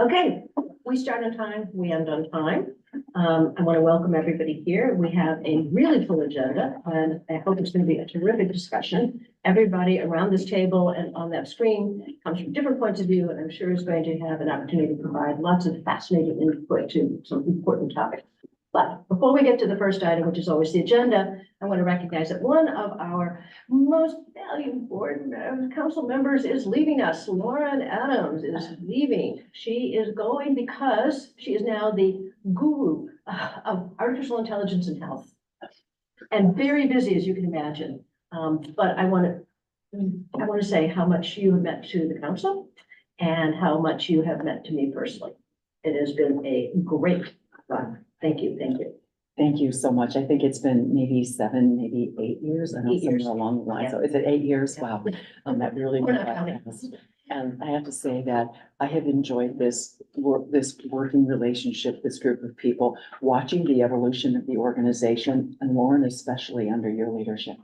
Okay, we start on time, we end on time. I want to welcome everybody here. We have a really full agenda, and I hope it's going to be a terrific discussion. Everybody around this table and on that screen comes from different points of view, and I'm sure is going to have an opportunity to provide lots of fascinating input to some important topics. But before we get to the first item, which is always the agenda, I want to recognize that one of our most valued council members is leaving us. Lauren Adams is leaving. She is going because she is now the guru of artificial intelligence and health, and very busy, as you can imagine. But I want to say how much you have meant to the council and how much you have meant to me personally. It has been a great run. Thank you, thank you. Thank you so much. I think it's been maybe 7, maybe 8 years. I know 8 years. somewhere along the line. Yeah. So is it 8 years? Yeah. Wow. That really We're went not by counting. fast. And I have to say that I have enjoyed this working relationship, this group of people, watching the evolution of the organization, and Lauren, especially under your leadership.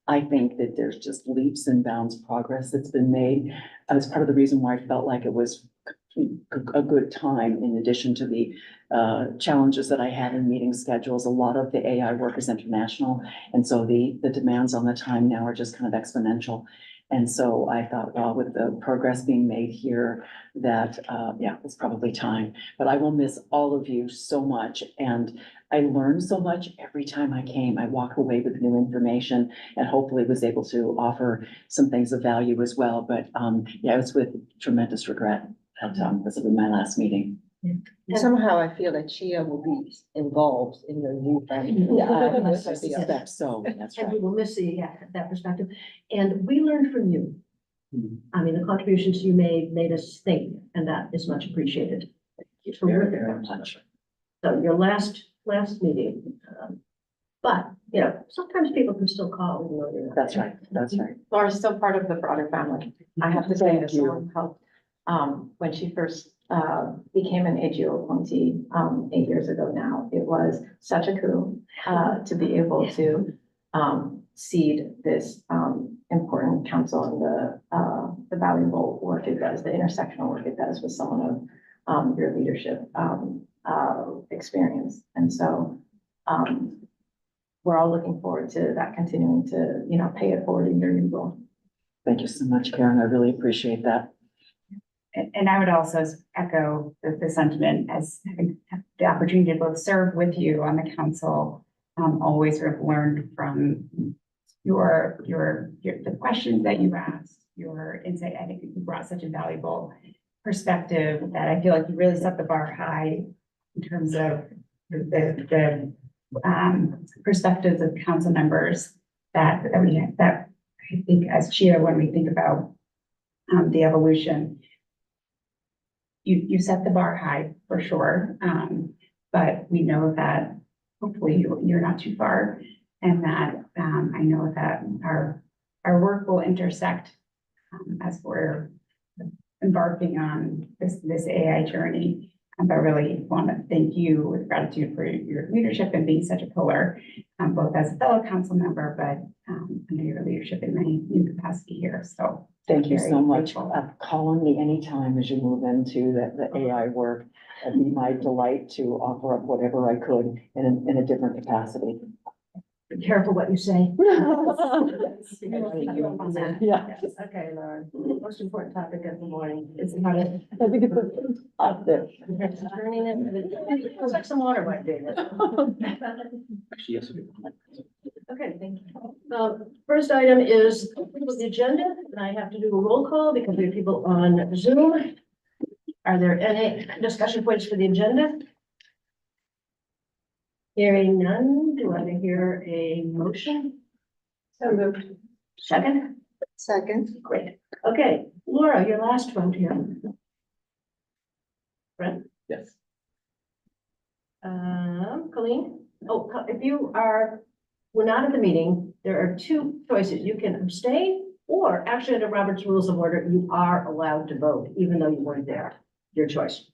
I think that there's just leaps and bounds progress that's been made. As part of the reason why I felt like it was a good time, in addition to the challenges that I had in meeting schedules. A lot of the AI work is international, and so the demands on the time now are just kind of exponential. And so I thought, well, with the progress being made here, that yeah, it's probably time. But I will miss all of you so much, and I learned so much every time I came. I walk away with new information, and hopefully was able to offer some things of value as well. But yeah, it's with tremendous regret that this will be my last meeting. Somehow I feel that CHIA will be involved in your new family. Yeah, I suspect so. That's And right. we will miss that perspective. And we learned from you. Mhm. I mean, the contributions you made us think, and that is much appreciated. Very, very much. So your last meeting, but, you know, sometimes people can still call. Even though they're not That's there. right. That's right. Laura's still part of the broader family. I have to say Thank that you. someone helped, when she first, became an AGO appointee, 8 years ago now. It was such a coup, to be able to, seed this, important council and the valuable work it does, the intersectional work it does with someone of, your leadership, experience. And so, we're all looking forward to that continuing to, you know, pay it forward in your new role. Thank you so much, Karen. I really appreciate that. And I would also echo the sentiment as having the opportunity to both serve with you on the council, always sort of learned from the questions that you asked, your insight. I think you brought such a valuable perspective that I feel like you really set the bar high in terms of the perspectives of council members that I think as CHIA, when we think about the evolution, you set the bar high for sure, but we know that hopefully you're not too far, and that I know that our work will intersect as we're embarking on this AI journey. But I really want to thank you with gratitude for your leadership and being such a pillar, both as a fellow council member, but under your leadership in my new capacity here. So Thank you very so much. grateful. Call on me anytime as you move into the AI work. It'd be my delight to offer up whatever I could in a different capacity. Be careful what you say. Yeah. Okay, Laura, most important topic of the morning is how to. I think it's up there. Turning it, it's like some water might do this. Okay, thank you. First item is approval of the agenda, and I have to do a roll call because we have people on Zoom. Are there any discussion points for the agenda? Hearing none, do I hear a motion? So moved. Second? Second. Great. Okay, Laura, your last vote here. Brent? Yes. Colleen? Oh, if you are, we're not at the meeting, there are two choices. You can abstain, or actually under Robert's Rules of Order, you are allowed to vote, even though you weren't there. Your choice.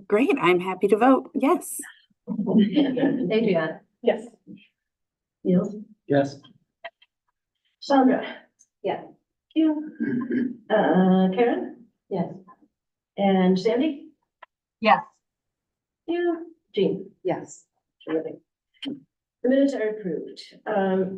Great, I'm happy to vote, yes. Adrienne? Yes. Niels? Yes. Sandra? Yeah. You? Karen? Yes. And Sandy? Yes. Yeah, Jean. Yes. Terrific. The minutes are approved.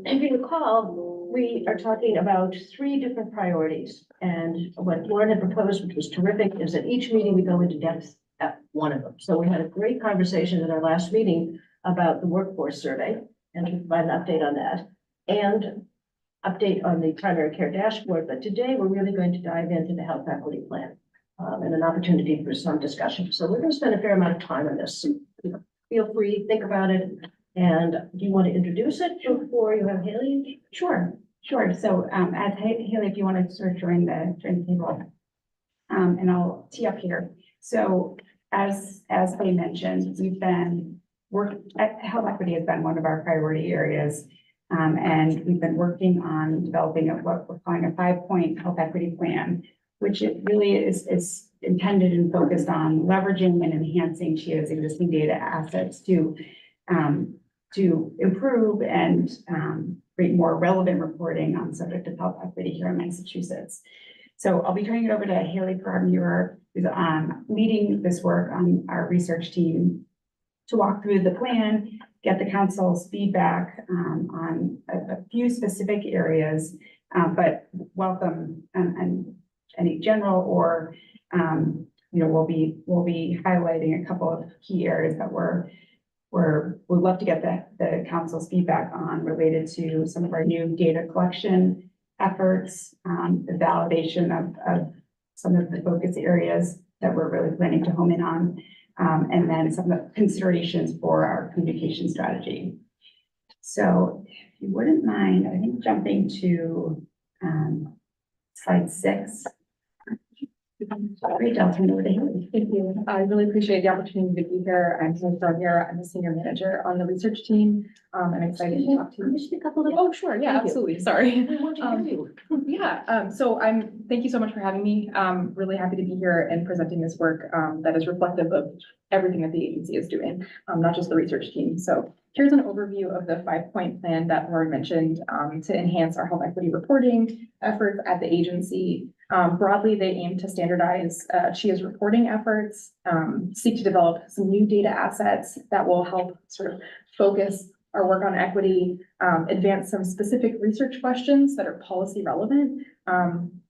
If you recall, we are talking about three different priorities. And what Lauren had proposed, which was terrific, is that each meeting we go into depth at one of them. So we had a great conversation at our last meeting about the workforce survey and to provide an update on that. And update on the primary care dashboard. But today we're really going to dive into the health equity plan and an opportunity for some discussion. So we're going to spend a fair amount of time on this. Feel free, think about it. And do you want to introduce it before you have Haley? Sure. So, as Haley, if you want to sort of join the table, and I'll tee up here. So as they mentioned, health equity has been one of our priority areas. And we've been working on developing what we're calling a 5-point health equity plan, which it really is intended and focused on leveraging and enhancing CHIA's existing data assets to improve and create more relevant reporting on subject of health equity here in Massachusetts. So I'll be turning it over to Haley Permuir, who's leading this work on our research team to walk through the plan, get the council's feedback on a few specific areas, but welcome and any general or we'll be highlighting a couple of key areas that we'd love to get the council's feedback on related to some of our new data collection efforts, the validation of some of the focus areas that we're really planning to home in on. And then some of the considerations for our communication strategy. So if you wouldn't mind, I think jumping to slide 6. Great, I'll turn it over to Haley. Thank you. I really appreciate the opportunity to be here. I'm Haley Permuir. I'm a senior manager on the research team. I'm excited to talk to Can you. you speak up a little? Oh, sure. Yeah, Thank you. absolutely. Sorry. I want to hear you. Yeah. So thank you so much for having me. I'm really happy to be here and presenting this work that is reflective of everything that the agency is doing, not just the research team. So here's an overview of the 5-point plan that Lauren mentioned to enhance our health equity reporting efforts at the agency. Broadly, they aim to standardize CHIA's reporting efforts, seek to develop some new data assets that will help sort of focus our work on equity, advance some specific research questions that are policy relevant,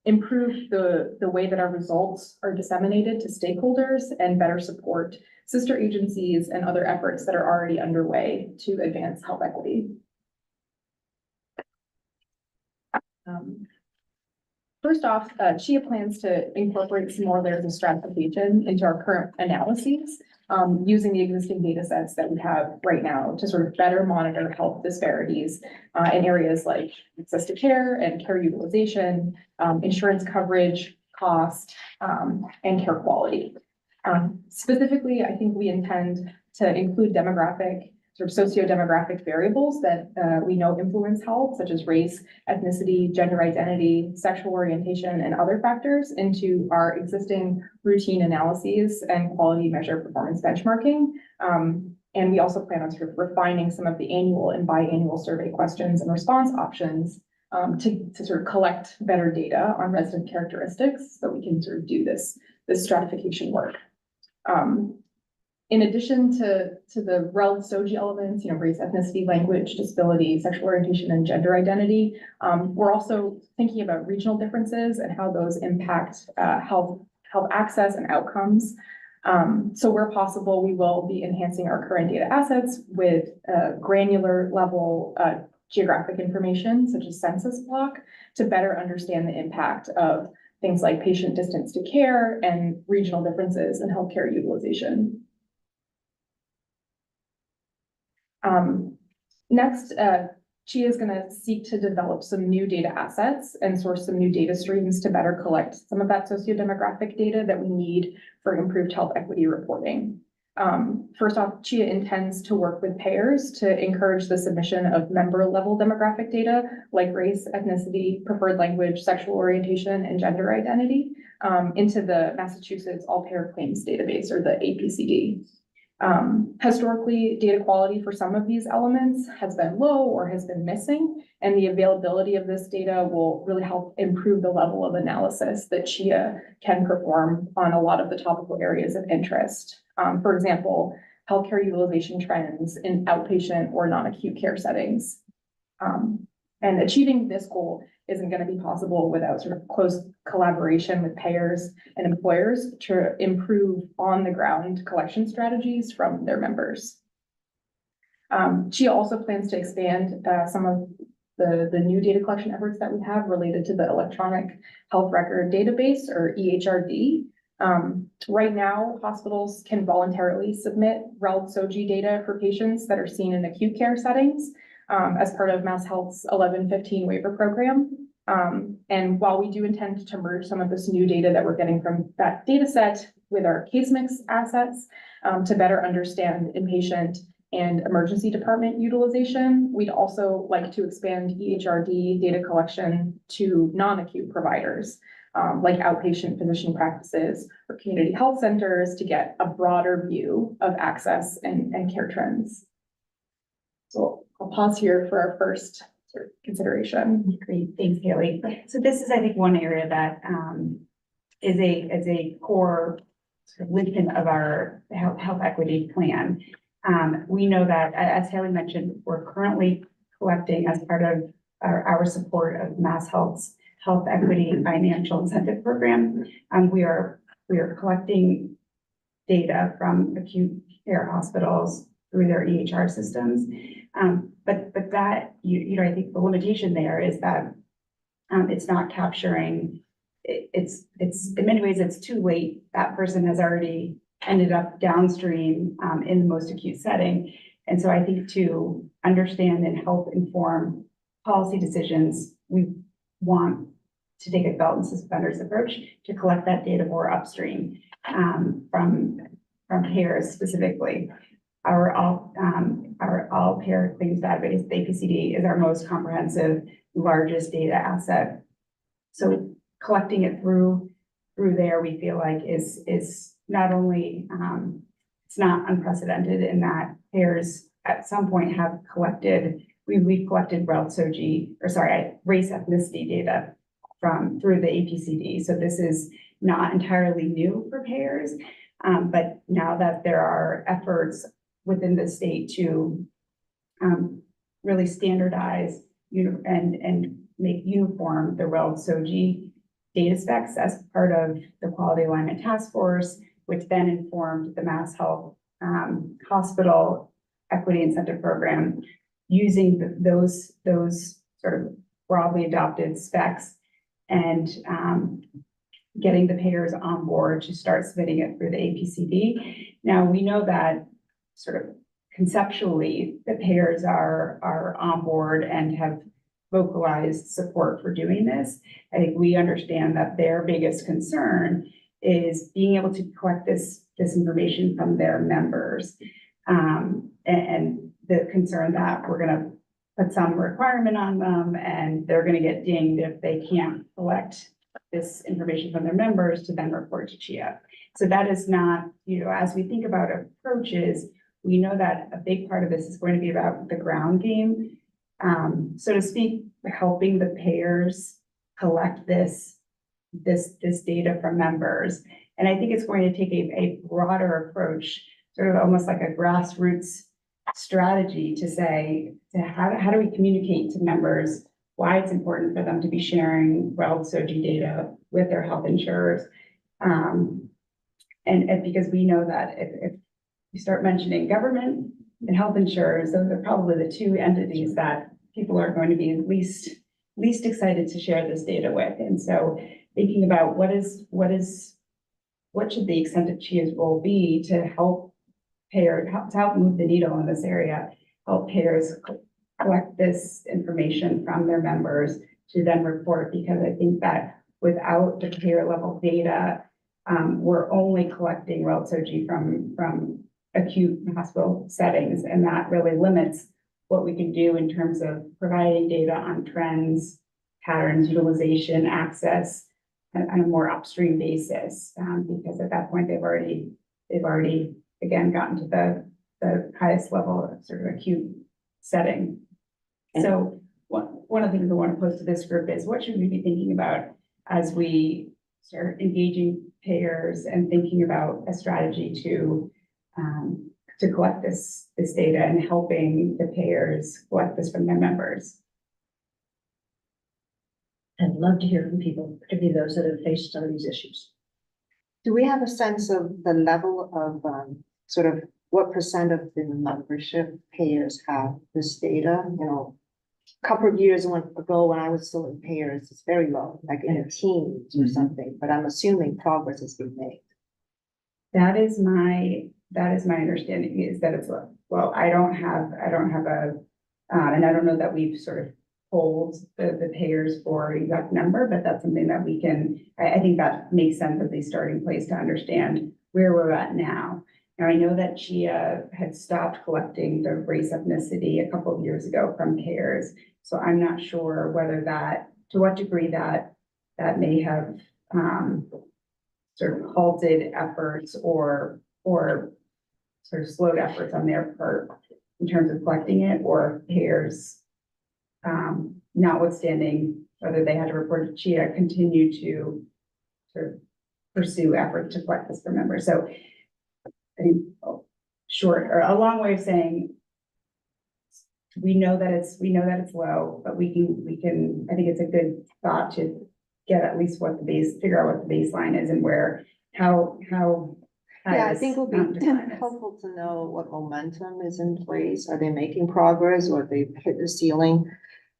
improve the way that our results are disseminated to stakeholders, and better support sister agencies and other efforts that are already underway to advance health equity. First off, CHIA plans to incorporate some more layers of stratification into our current analyses, using the existing data sets that we have right now to sort of better monitor health disparities in areas like access to care and care utilization, insurance coverage, cost, and care quality. Specifically, I think we intend to include demographic, sort of socio-demographic variables that we know influence health, such as race, ethnicity, gender identity, sexual orientation, and other factors into our existing routine analyses and quality measure performance benchmarking. And we also plan on sort of refining some of the annual and biannual survey questions and response options to sort of collect better data on resident characteristics so we can sort of do this stratification work. In addition to the relative SOGI elements, race, ethnicity, language, disability, sexual orientation, and gender identity, we're also thinking about regional differences and how those impact health access and outcomes. So where possible, we will be enhancing our current data assets with granular level geographic information, such as census block, to better understand the impact of things like patient distance to care and regional differences in healthcare utilization. Next, CHIA is going to seek to develop some new data assets and source some new data streams to better collect some of that sociodemographic data that we need for improved health equity reporting. First off, CHIA intends to work with payers to encourage the submission of member-level demographic data like race, ethnicity, preferred language, sexual orientation, and gender identity into the Massachusetts All-Payer Claims Database, or the APCD. Historically, data quality for some of these elements has been low or has been missing, and the availability of this data will really help improve the level of analysis that CHIA can perform on a lot of the topical areas of interest. For example, healthcare utilization trends in outpatient or non-acute care settings. And achieving this goal isn't going to be possible without sort of close collaboration with payers and employers to improve on the ground collection strategies from their members. CHIA also plans to expand some of the new data collection efforts that we have related to the electronic health record database, or EHRD. Right now, hospitals can voluntarily submit RELD-SOGI data for patients that are seen in acute care settings as part of Mass Health's 1115 waiver program. And while we do intend to merge some of this new data that we're getting from that data set with our case mix assets to better understand inpatient and emergency department utilization, we'd also like to expand EHRD data collection to non-acute providers, like outpatient physician practices or community health centers, to get a broader view of access and care trends. So I'll pause here for our first sort of consideration. Great, thanks, Haley. So this is, I think, one area that is a core sort of linchpin of our health equity plan. We know that, as Haley mentioned, we're currently collecting, as part of our support of Mass Health's Health Equity Financial Incentive Program. We are collecting data from acute care hospitals through their EHR systems. But that, I think the limitation there is that it's not capturing, it's in many ways, it's too late. That person has already ended up downstream in the most acute setting. And so I think to understand and help inform policy decisions, we want to take a belt and suspenders approach to collect that data more upstream from payers specifically. Our all payer claims database, the APCD, is our most comprehensive, largest data asset. So collecting it through there, we feel like is not only, it's not unprecedented in that payers at some point have collected, we've collected RELD-SOGI, or sorry, race ethnicity data through the APCD. So this is not entirely new for payers, but now that there are efforts within the state to really standardize and make uniform the RELD-SOGI data specs as part of the Quality Alignment Task Force, which then informed the Mass Health Hospital Equity Incentive Program, using those sort of broadly adopted specs and getting the payers on board to start submitting it through the APCD. Now, we know that sort of conceptually, the payers are on board and have vocalized support for doing this. I think we understand that their biggest concern is being able to collect this information from their members. And the concern that we're going to put some requirement on them and they're going to get dinged if they can't collect this information from their members to then report to CHIA. So that is not, as we think about approaches, we know that a big part of this is going to be about the ground game, so to speak, helping the payers collect this data from members. And I think it's going to take a broader approach, sort of almost like a grassroots strategy to say, how do we communicate to members why it's important for them to be sharing RELD-SOGI data with their health insurers. And because we know that if you start mentioning government and health insurers, those are probably the two entities that people are going to be least excited to share this data with. And so thinking about what should the extent of CHIA's role be to help payers, to help move the needle in this area, help payers collect this information from their members to then report, because I think that without the payer level data, we're only collecting RELD-SOGI from acute hospital settings, and that really limits what we can do in terms of providing data on trends, patterns, utilization, access on a more upstream basis, because at that point they've already again, gotten to the highest level of sort of acute setting. And- So one of the things I want to pose to this group is what should we be thinking about as we start engaging payers and thinking about a strategy to collect this data and helping the payers collect this from their members. I'd love to hear from people, particularly those that have faced some of these issues. Do we have a sense of the level of, sort of what percent of the membership payers have this data? You know, a couple of years ago, when I was still in payers, it's very low, like in the teens or Mhm. something, but I'm assuming progress has been made. That is my understanding is that it's, well, I don't have a, and I don't know that we've sort of polled the payers for exact number, but that's something that we can, I think that makes sense as a starting place to understand where we're at now. Now, I know that CHIA had stopped collecting the race ethnicity a couple of years ago from payers. So I'm not sure whether that, to what degree that may have, sort of halted efforts or sort of slowed efforts on their part in terms of collecting it, or payers, notwithstanding whether they had to report to CHIA, continue to sort of pursue efforts to collect this from members. So I think short or a long way of saying we know that it's low, but we can, I think it's a good thought to get at least figure out what the baseline is and where, how. Yeah, I think it would not be defined as- helpful to know what momentum is in place. Are they making progress or they hit the ceiling?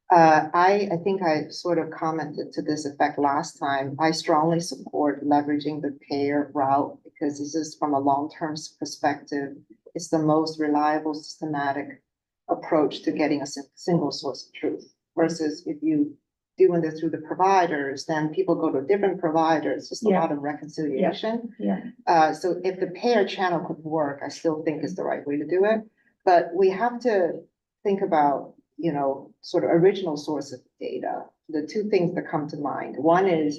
I think I sort of commented to this effect last time. I strongly support leveraging the payer route because this is from a long-term perspective. It's the most reliable, systematic approach to getting a single source of truth versus if you doing this through the providers, then people go to different providers, just a Yeah. lot of reconciliation. Yeah. So if the payer channel could work, I still think is the right way to do it. But we have to think about, you know, sort of original source of data. The two things that come to mind. One is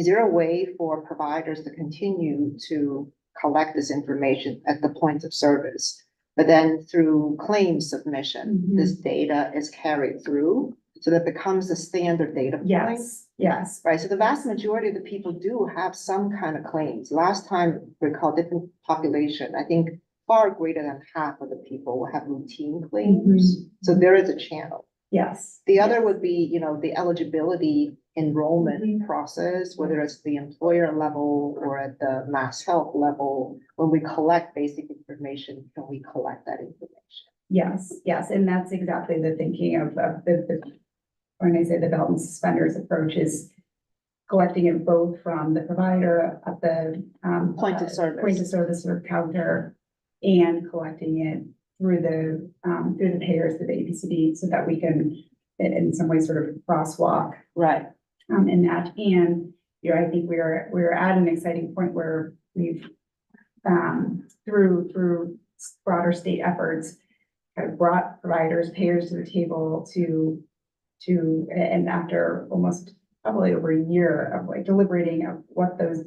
there a way for providers to continue to collect this information at the point of service? But then through claim submission, Mhm. this data is carried through. So that becomes a standard data point. Yes. Right, so the vast majority of the people do have some kind of claims. Last time, recall different population, I think far greater than half of the people will have routine claims. So there is a channel. Yes. The other would be, you know, the eligibility enrollment Mhm. process, whether it's the employer level or at the mass health level. When we collect basic information, can we collect that information? Yes, and that's exactly the thinking of the when I say the belt and suspenders approach is collecting it both from the provider at the Point of service. or counter and collecting it through the payers, through the APCD, so that we can in some way sort of crosswalk Right. in that. And, you know, I think we're at an exciting point where we've through broader state efforts kind of brought providers, payers to the table and after almost probably over a year of like deliberating of what those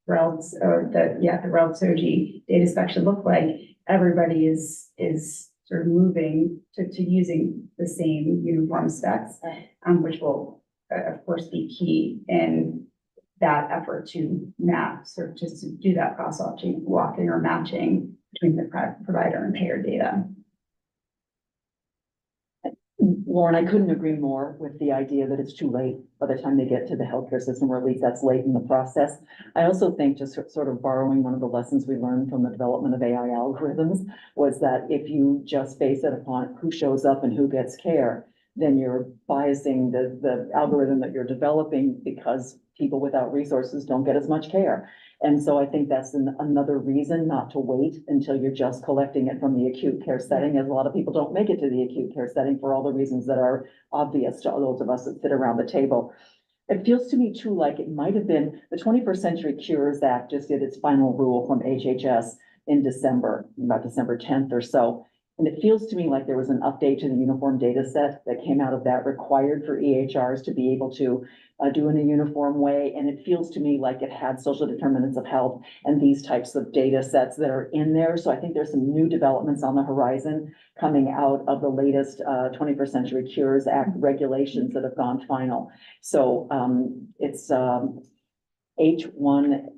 RELDs or the RELD SOGI data spec should look like, everybody is sort of moving to using the same uniform specs, which will of course be key in that effort to map, sort of just to do that walking or matching between the provider and payer data. Lauren, I couldn't agree more with the idea that it's too late by the time they get to the healthcare system, or at least that's late in the process. I also think, just sort of borrowing one of the lessons we learned from the development of AI algorithms, was that if you just base it upon who shows up and who gets care, then you're biasing the algorithm that you're developing because people without resources don't get as much care. And so I think that's another reason not to wait until you're just collecting it from the acute care setting, as a lot of people don't make it to the acute care setting for all the reasons that are obvious to those of us that sit around the table. It feels to me too like it might have been the 21st Century Cures Act just did its final rule from HHS in December, about December 10th or so. And it feels to me like there was an update to the uniform data set that came out of that required for EHRs to be able to do in a uniform way. And it feels to me like it had social determinants of health and these types of data sets that are in there. So I think there's some new developments on the horizon coming out of the latest 21st Century Cures Act regulations that have gone final. So it's H1,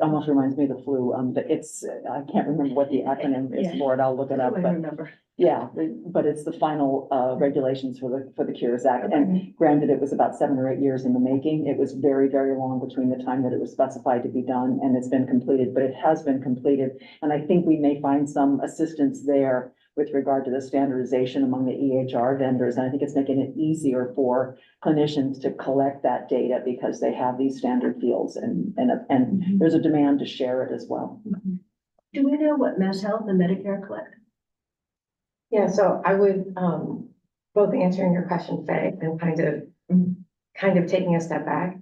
almost reminds me of the flu, but it's, I can't remember what the acronym is for it. I'll look it up, I but remember. yeah, but it's the final regulations for the Cures Act. And granted, it was about 7 or 8 years in the making. It was very, very long between the time that it was specified to be done and it's been completed, but it has been completed. And I think we may find some assistance there with regard to the standardization among the EHR vendors. And I think it's making it easier for clinicians to collect that data because they have these standard fields and there's a demand to share it as well. Do we know what Mass Health and Medicare collect? Yeah, so I would, both answering your question, Faye, and kind of taking a step back.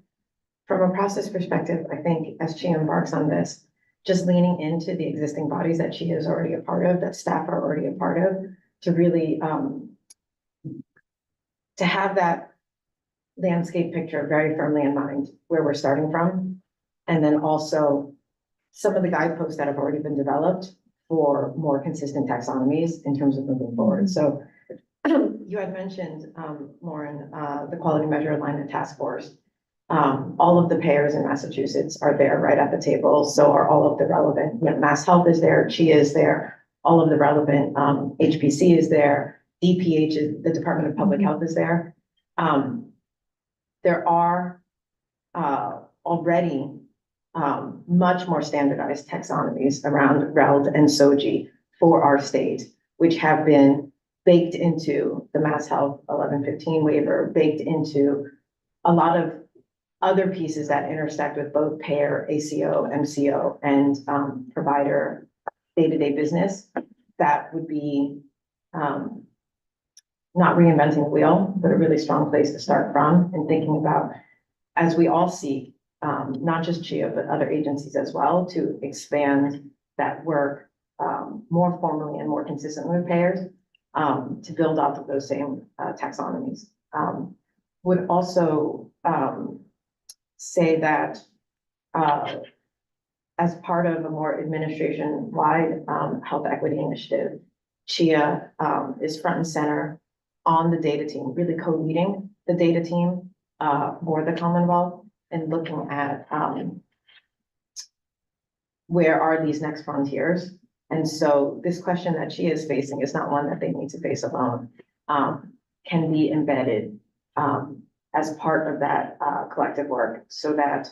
From a process perspective, I think as CHIA embarks on this, just leaning into the existing bodies that CHIA is already a part of, that staff are already a part of, to really, to have that landscape picture very firmly in mind where we're starting from. And then also some of the guideposts that have already been developed for more consistent taxonomies in terms of moving forward. So you had mentioned, Lauren, the Quality Measure Alignment Task Force. All of the payers in Massachusetts are there right at the table. So are all of the relevant, Mass Health is there, CHIA is there, all of the relevant, HPC is there, DPH is, the Department of Public Health is there. There are already much more standardized taxonomies around RELD and SOGI for our state, which have been baked into the Mass Health 1115 waiver, baked into a lot of other pieces that intersect with both payer, ACO, MCO, and provider day-to-day business. That would be not reinventing the wheel, but a really strong place to start from and thinking about, as we all seek, not just CHIA, but other agencies as well, to expand that work more formally and more consistently with payers to build off of those same taxonomies. Would also say that as part of a more administration-wide health equity initiative, CHIA is front and center on the data team, really co-leading the data team for the Commonwealth and looking at where are these next frontiers. And so this question that CHIA is facing is not one that they need to face alone, can be embedded as part of that collective work so that,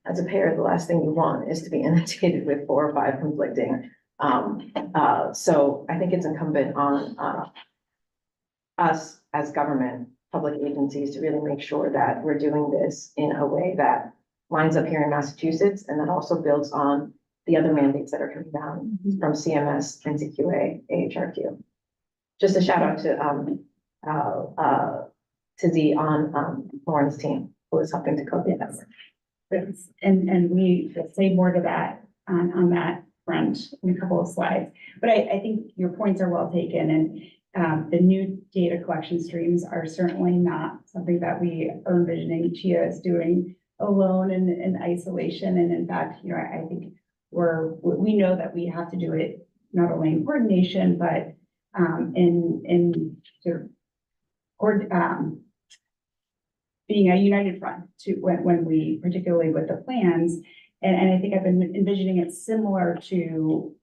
as a payer, the last thing you want is to be inundated with 4 or 5 conflicting. So I think it's incumbent on us as government, public agencies, to really make sure that we're doing this in a way that lines up here in Massachusetts and that also builds on the other mandates that are coming down from CMS, NCQA, AHRQ. Just a shout out to Z on Lauren's team, who is helping to co-lead that. Yes, and we will say more to that on that front in a couple of slides. But I think your points are well taken, and the new data collection streams are certainly not something that we are envisioning CHIA is doing alone in isolation. And in fact, I think we know that we have to do it not only in coordination, but in sort of being a united front to when we, particularly with the plans. And I think I've been envisioning it similar to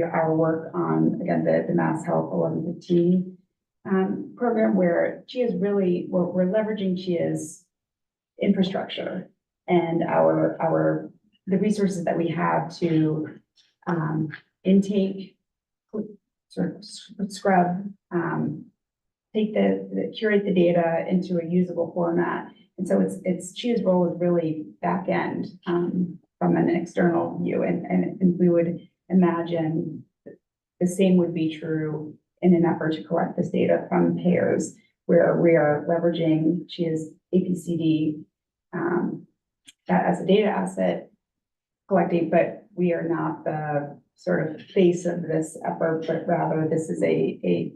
our work on, again, the Mass Health 1115 program, where CHIA is really, we're leveraging CHIA's infrastructure and the resources that we have to intake, sort of scrub, curate the data into a usable format. And so it's CHIA's role is really back end from an external view. And we would imagine the same would be true in an effort to collect this data from payers, where we are leveraging CHIA's APCD as a data asset, collecting, but we are not the sort of face of this effort, but rather this is a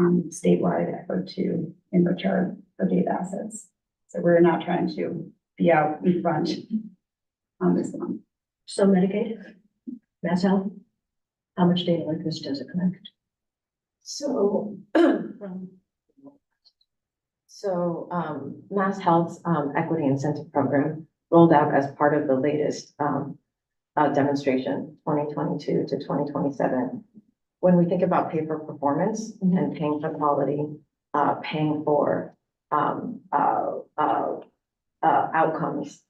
statewide effort to enrich our data assets. So we're not trying to be out in front on this one. So Medicaid, Mass Health, how much data like this does it collect? So, Mass Health's Equity Incentive Program rolled out as part of the latest demonstration, 2022 to 2027. When we think about pay for performance and paying for quality, paying for outcomes,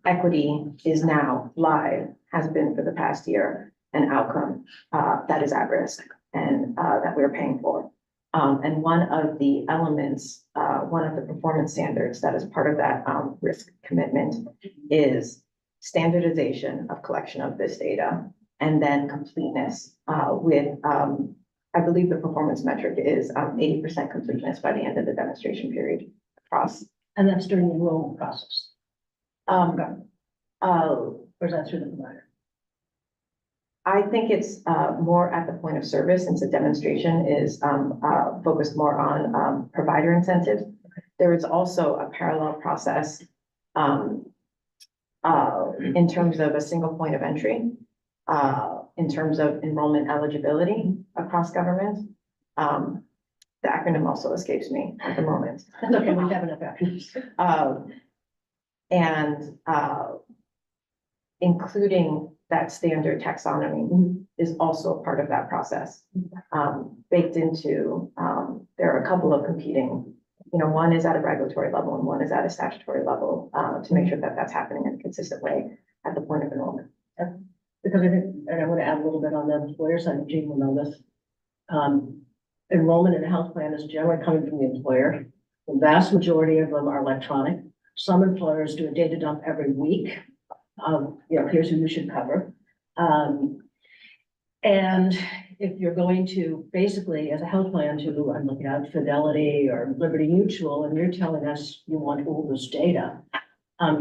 equity is now live, has been for the past year, an outcome that is at risk and that we're paying for. And one of the elements, one of the performance standards that is part of that risk commitment is standardization of collection of this data and then completeness with, I believe the performance metric is 80% completeness by the end of the demonstration period across. And that's during the enrollment process, Or or is that through the provider? I think it's more at the point of service, since the demonstration is focused more on provider incentives. There is also a parallel process in terms of a single point of entry, in terms of enrollment eligibility across government. The acronym also escapes me at the moment. That's okay, we have enough actions. And including that standard taxonomy is also part of that process. Baked into, there are a couple of competing, one is at a regulatory level and one is at a statutory level, to make sure that that's happening in a consistent way at the point of enrollment. Because I think, and I want to add a little bit on the employer side, and Jean will know this. Enrollment in a health plan is generally coming from the employer. The vast majority of them are electronic. Some employers do a data dump every week. Here's who you should cover. And if you're going to basically, as a health plan, I'm looking at Fidelity or Liberty Mutual, and you're telling us you want all this data,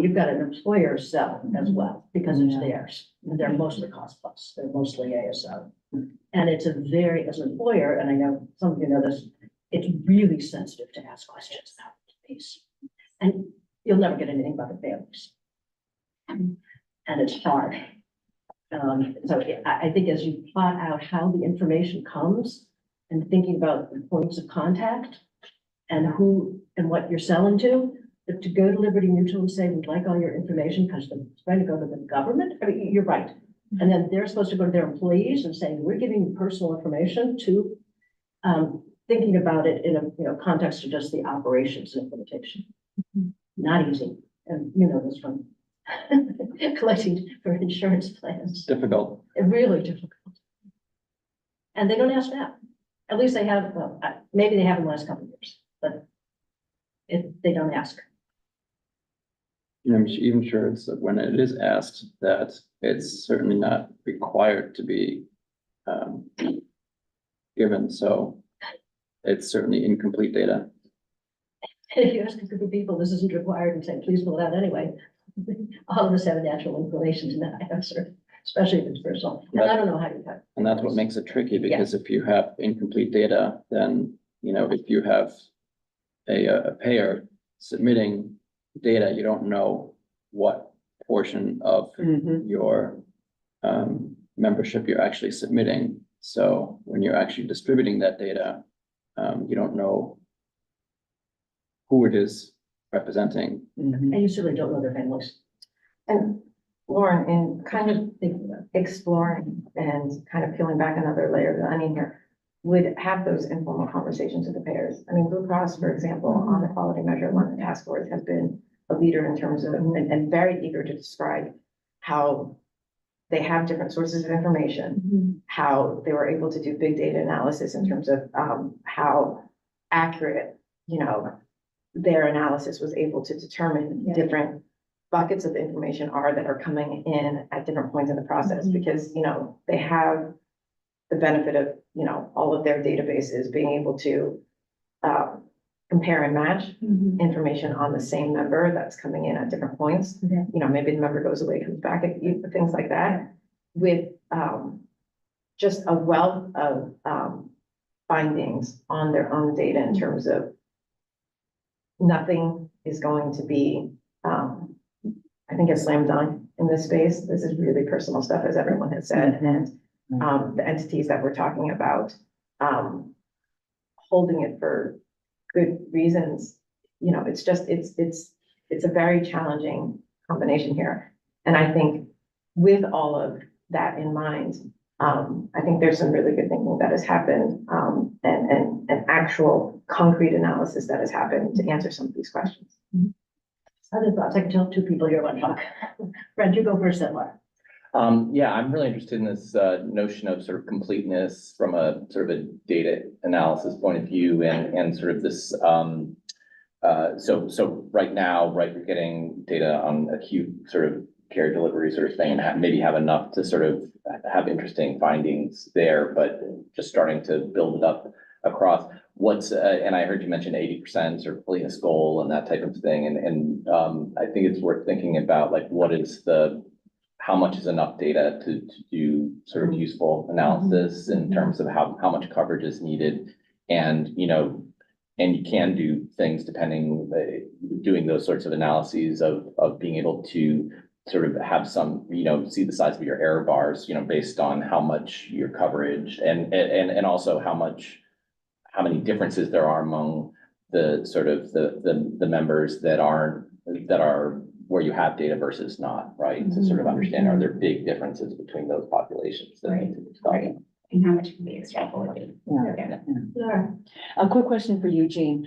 you've got an employer sell as well, because it's theirs. And they're mostly cost plus, they're mostly ASO. And it's a very, as an employer, and I know some of you know this, it's really sensitive to ask questions about these. And you'll never get anything about the families. And it's hard. So I think as you plot out how the information comes and thinking about the points of contact and who and what you're selling to go to Liberty Mutual and say, we'd like all your information because it's going to go to the government. I mean, you're right. And then they're supposed to go to their employees and say, we're giving you personal information to, thinking about it in a context of just the operations implementation. Not easy. And you know this from collecting for insurance plans. Difficult. Really difficult. And they don't ask that. At least they have, well, maybe they have in the last couple of years, but they don't ask. I'm even sure it's that when it is asked, that it's certainly not required to be given, so it's certainly incomplete data. If you ask a group of people, this isn't required, and say, please fill it out anyway. All of us have a natural inclination to not answer, especially if it's personal. And I don't know how you have. And that's what makes it tricky, because if you have incomplete data, then, if you have a payer submitting data, you don't know what portion of your membership you're actually submitting. So when you're actually distributing that data, you don't know who it is representing. And you certainly don't know their families. And Lauren, in kind of exploring and kind of peeling back another layer of the onion here, would have those informal conversations with the payers. I mean, Blue Cross, for example, on the quality measure one of the task force has been a leader in terms of, and very eager to describe how they have different sources of information, how they were able to do big data analysis in terms of how accurate, their analysis was able to determine different buckets of information that are coming in at different points in the process, because, they have the benefit of, all of their databases being able to compare and match information on the same member that's coming in at different points. Yeah. You know, maybe the member goes away, comes back, things like that, with just a wealth of findings on their own data in terms of nothing is going to be, I think, a slam dunk in this space. This is really personal stuff, as everyone has said, and the entities that we're talking about, holding it for good reasons, you know, it's just, it's a very challenging combination here. And I think with all of that in mind, I think there's some really good thinking that has happened, and actual concrete analysis that has happened to answer some of these questions. Other thoughts? I can tell two people here want to talk. Fred, you go first, then Laura. Yeah, I'm really interested in this notion of sort of completeness from a sort of a data analysis point of view, and sort of this so right now, right, you're getting data on acute sort of care delivery sort of thing, and maybe have enough to sort of have interesting findings there, but just starting to build it up across what's and I heard you mention 80% or completeness goal and that type of thing, and I think it's worth thinking about, like, what is how much is enough data to do sort of useful analysis in terms of how much coverage is needed. And, you know, and you can do things depending, doing those sorts of analyses of being able to sort of have some, you know, see the size of your error bars, you know, based on how much your coverage and also how many differences there are among the sort of the members that are where you have data versus not, right? To sort of understand, are there big differences between those populations that need to be studied? And how much can be extrapolated. Yeah. Laura. A quick question for you, Jean.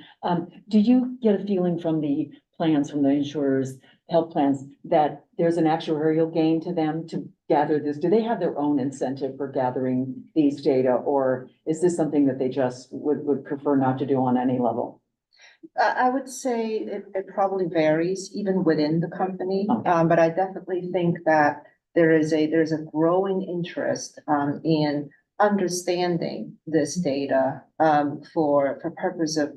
Do you get a feeling from the plans, from the insurers, health plans, that there's an actuarial gain to them to gather this? Do they have their own incentive for gathering these data, or is this something that they just would prefer not to do on any level? I would say it probably varies even within the company, but I definitely think that there's a growing interest in understanding this data for purpose of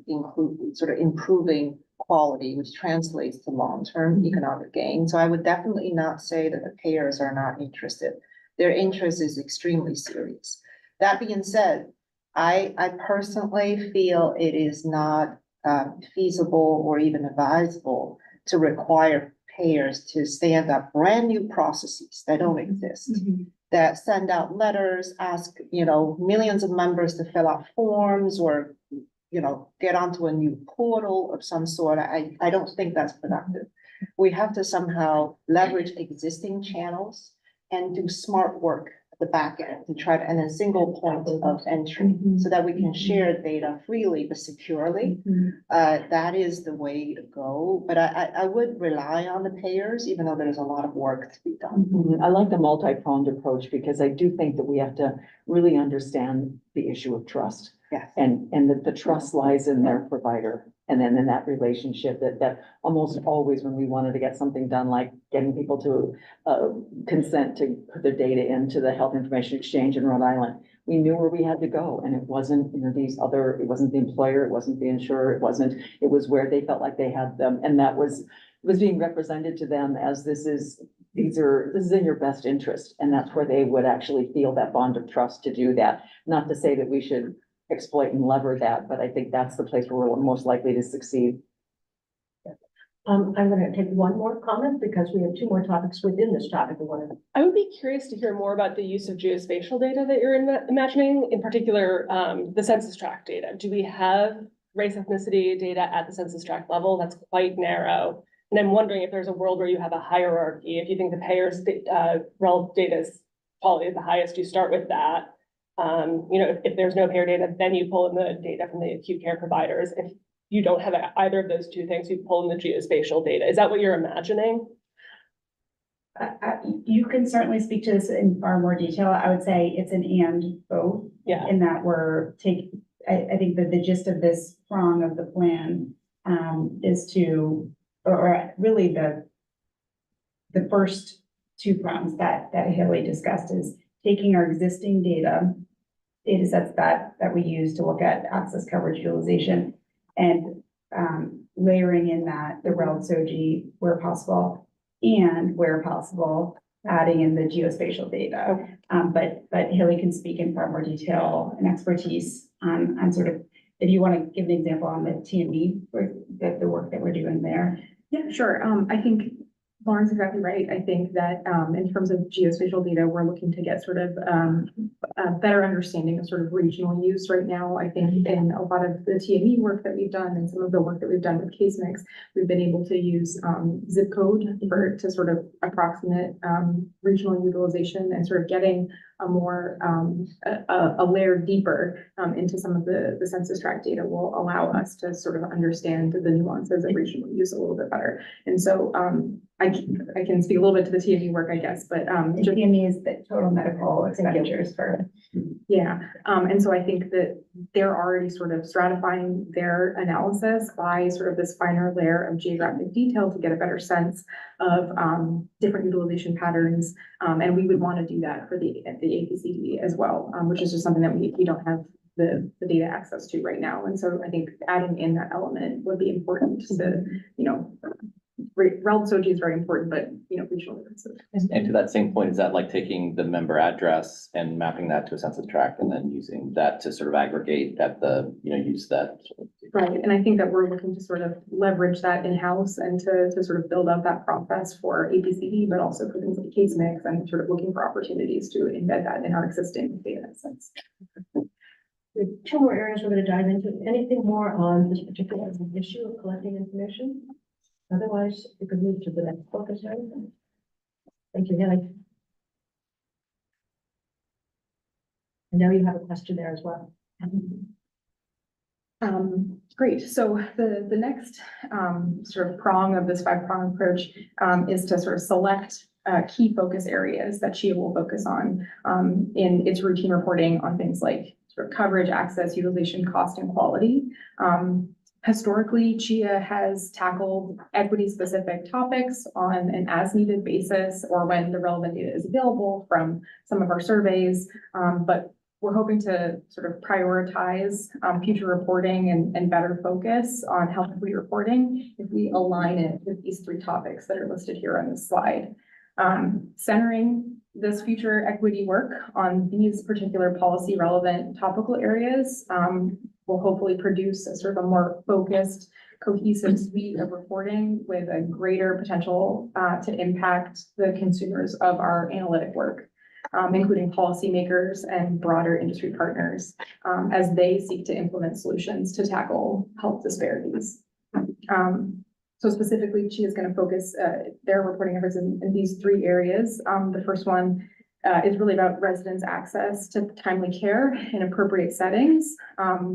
sort of improving quality, which translates to long-term economic gain. So I would definitely not say that the payers are not interested. Their interest is extremely serious. That being said, I personally feel it is not feasible or even advisable to require payers to stand up brand new processes that don't exist, that send out letters, ask, you know, millions of members to fill out forms, or, you know, get onto a new portal of some sort. I don't think that's productive. We have to somehow leverage existing channels and do smart work at the back end to try to, and a single point of entry, so that we can share data freely but securely. That is the way to go. But I would rely on the payers, even though there's a lot of work to be done. I like the multi-pronged approach, because I do think that we have to really understand the issue of trust. Yes. And that the trust lies in their provider, and then in that relationship that almost always, when we wanted to get something done, like getting people to consent to put their data into the health information exchange in Rhode Island, we knew where we had to go, and it wasn't, you know, it wasn't the employer, it wasn't the insurer, it was where they felt like they had them, and that was being represented to them as this is in your best interest, and that's where they would actually feel that bond of trust to do that. Not to say that we should exploit and lever that, but I think that's the place where we're most likely to succeed. I'm going to take one more comment, because we have two more topics within this topic. I would be curious to hear more about the use of geospatial data that you're imagining, in particular, the census tract data. Do we have race ethnicity data at the census tract level? That's quite narrow. And I'm wondering if there's a world where you have a hierarchy. If you think the payers' relative data's quality is the highest, you start with that. You know, if there's no payer data, then you pull in the data from the acute care providers. If you don't have either of those two things, you pull in the geospatial data. Is that what you're imagining? You can certainly speak to this in far more detail. I would say it's an and both. Yeah. In that I think that the gist of this prong of the plan is to, or really the first two prongs that Haley discussed, is taking our existing data sets that we use to look at access, coverage, utilization, and layering in that the RELD SOGI where possible, and where possible, adding in the geospatial data. But Haley can speak in far more detail and expertise on sort of, if you want to give an example on the TME, the work that we're doing there. Yeah, sure. I think Lauren's exactly right. I think that in terms of geospatial data, we're looking to get sort of a better understanding of sort of regional use right now. I think in a lot of the TME work that we've done and some of the work that we've done with case mix, we've been able to use zip code to sort of approximate regional utilization and sort of getting a more a layer deeper into some of the census tract data will allow us to sort of understand the nuances of regional use a little bit better. And so I can speak a little bit to the TME work, I guess, but TME is the total medical expenditures for. yeah. And so I think that they're already sort of stratifying their analysis by sort of this finer layer of geographic detail to get a better sense of different utilization patterns. And we would want to do that for the APCD as well, which is just something that we don't have the data access to right now. And so I think adding in that element would be important to, you know, RELD SOGI is very important, but, you know, regional differences. And to that same point, is that like taking the member address and mapping that to a census tract and then using that to sort of aggregate at the, you know, use that? Right, and I think that we're looking to sort of leverage that in-house and to sort of build out that process for APCD, but also for things like case mix and sort of looking for opportunities to embed that in our existing data sets. Two more areas we're going to dive into. Anything more on this particular issue of collecting information? Otherwise, we could move to the next focus area. Thank you, Haley. I know you have a question there as well. Great. So the next sort of prong of this 5-prong approach is to sort of select key focus areas that CHIA will focus on in its routine reporting on things like sort of coverage, access, utilization, cost, and quality. Historically, CHIA has tackled equity-specific topics on an as-needed basis or when the relevant data is available from some of our surveys, but we're hoping to sort of prioritize future reporting and better focus on health equity reporting if we align it with these 3 topics that are listed here on this slide. Centering this future equity work on these particular policy relevant topical areas will hopefully produce a sort of a more focused, cohesive suite of reporting with a greater potential to impact the consumers of our analytic work, including policymakers and broader industry partners, as they seek to implement solutions to tackle health disparities. So specifically, CHIA is going to focus their reporting efforts in these 3 areas. The first one is really about residents' access to timely care in appropriate settings,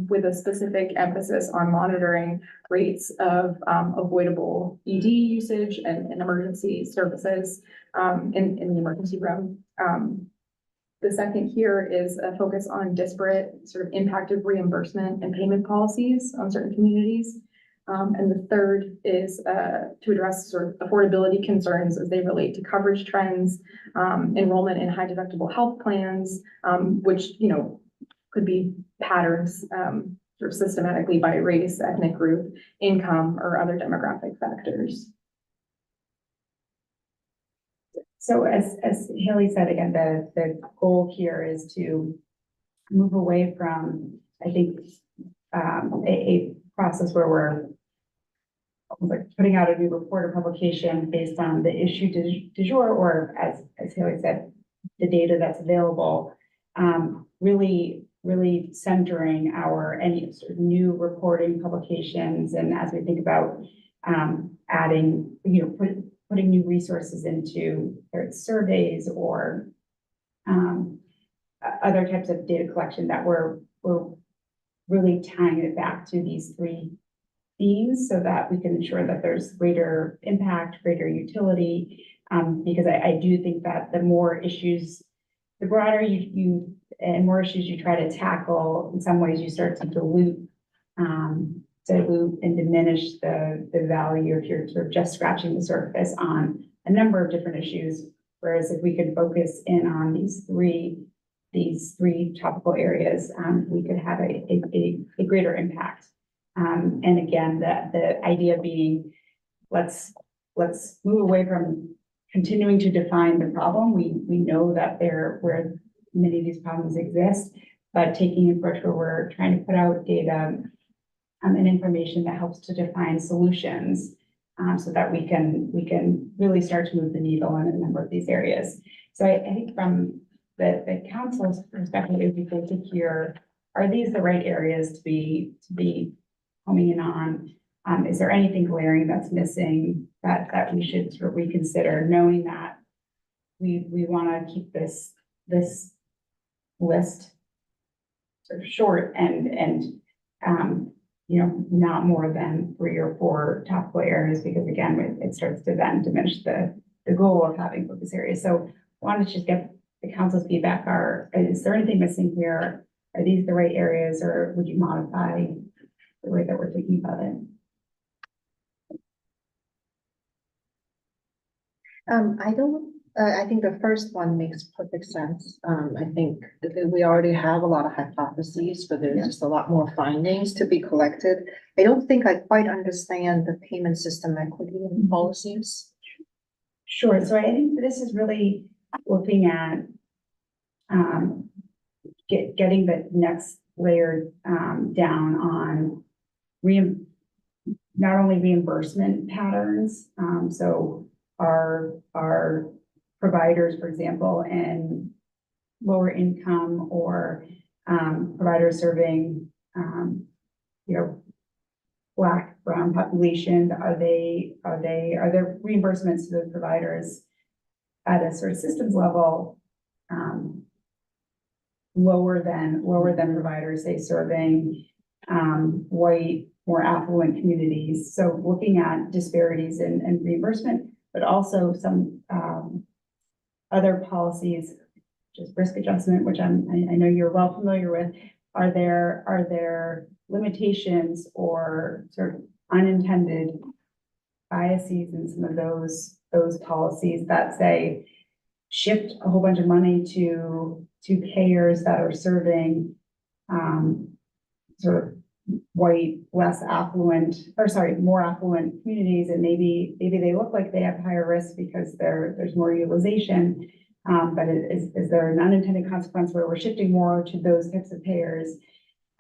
with a specific emphasis on monitoring rates of avoidable ED usage and emergency services in the emergency room. The second here is a focus on disparate sort of impacted reimbursement and payment policies on certain communities. And the third is to address sort of affordability concerns as they relate to coverage trends, enrollment in high deductible health plans, which, you know, could be patterns sort of systematically by race, ethnic group, income, or other demographic factors. So as Haley said, again, the goal here is to move away from, I think, a process where we're like putting out a new report or publication based on the issue du jour, or as Haley said, the data that's available, really centering any sort of new reporting publications. And as we think about adding, you know, putting new resources into whether it's surveys or other types of data collection, that we're really tying it back to these 3 themes so that we can ensure that there's greater impact, greater utility, because I do think that the more issues, the broader and more issues you try to tackle, in some ways you start to dilute and diminish the value if you're sort of just scratching the surface on a number of different issues. Whereas if we could focus in on these three topical areas, we could have a greater impact. And again, the idea being, let's move away from continuing to define the problem. We know that where many of these problems exist, but taking an approach where we're trying to put out data and information that helps to define solutions, so that we can really start to move the needle in a number of these areas. So I think from the council's perspective, it would be good to hear, are these the right areas to be homing in on? Is there anything glaring that's missing that we should sort of reconsider, knowing that we want to keep this list sort of short and not more than 3 or 4 topical areas, because again, it starts to then diminish the goal of having focus areas. So wanted to just get the council's feedback. Is there anything missing here? Are these the right areas, or would you modify the way that we're thinking about it? I think the first one makes perfect sense. I think that we already have a lot of hypotheses, but there's just a lot more findings to be collected. I don't think I quite understand the payment system equity and policies. Sure. So I think this is really looking at getting the next layer down on not only reimbursement patterns. So our providers, for example, and lower income or providers serving Black, brown populations, are there reimbursements to those providers at a sort of systems level lower than providers, say, serving white, more affluent communities? So looking at disparities in reimbursement, but also some other policies, just risk adjustment, which I know you're well familiar with. Are there limitations or sort of unintended biases in some of those policies that say shift a whole bunch of money to payers that are serving sort of white, less affluent, or sorry, more affluent communities, and maybe they look like they have higher risk because there's more utilization. But is there an unintended consequence where we're shifting more to those types of payers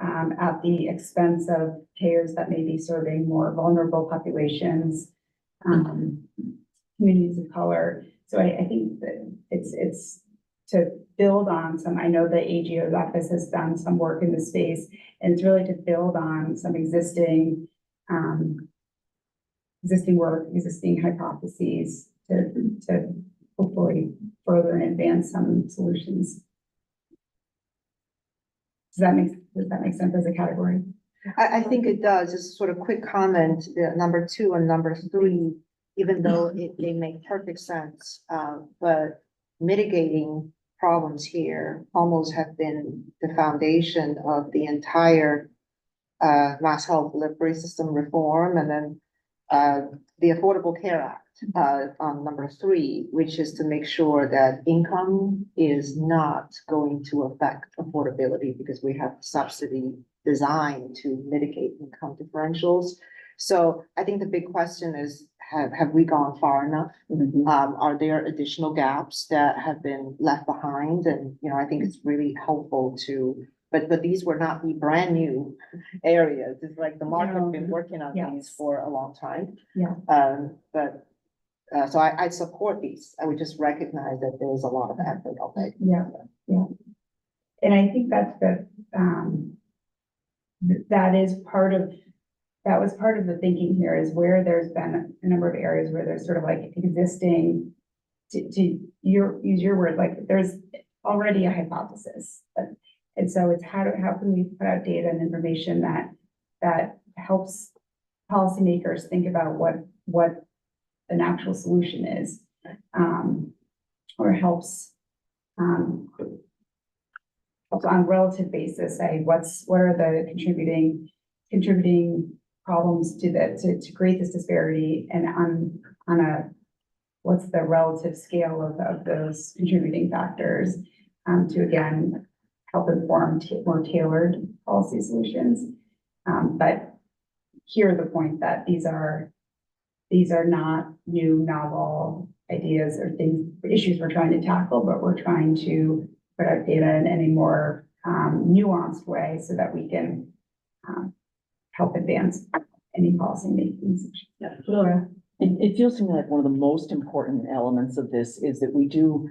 at the expense of payers that may be serving more vulnerable populations, communities of color? So I think that it's to build on some, I know the AGO's office has done some work in this space, and it's really to build on some existing work, existing hypotheses to hopefully further and advance some solutions. Does that make sense as a category? I think it does. Just sort of quick comment, number 2 and number 3, even though they make perfect sense, but mitigating problems here almost have been the foundation of the entire mass health delivery system reform, and then the Affordable Care Act on number 3, which is to make sure that income is not going to affect affordability, because we have subsidy designed to mitigate income differentials. So I think the big question is, have we gone far enough? Are there additional gaps that have been left behind? And, I think it's really helpful to, but these were not the brand new areas. It's like the market has been working on these for a long time. So I support these. I would just recognize that there's a lot of effort already. Yeah. And I think that's that was part of the thinking here, is where there's been a number of areas where there's sort of like existing, to use your word, like there's already a hypothesis. And so it's how can we put out data and information that helps policymakers think about what an actual solution is, or helps on a relative basis say what are the contributing problems to create this disparity, and on a what's the relative scale of those contributing factors, to again help inform more tailored policy solutions. But hear the point that these are not new novel ideas or things, issues we're trying to tackle, but we're trying to put out data in a more nuanced way so that we can help advance any policy making. Yeah, Laura. It feels to me like one of the most important elements of this is that we do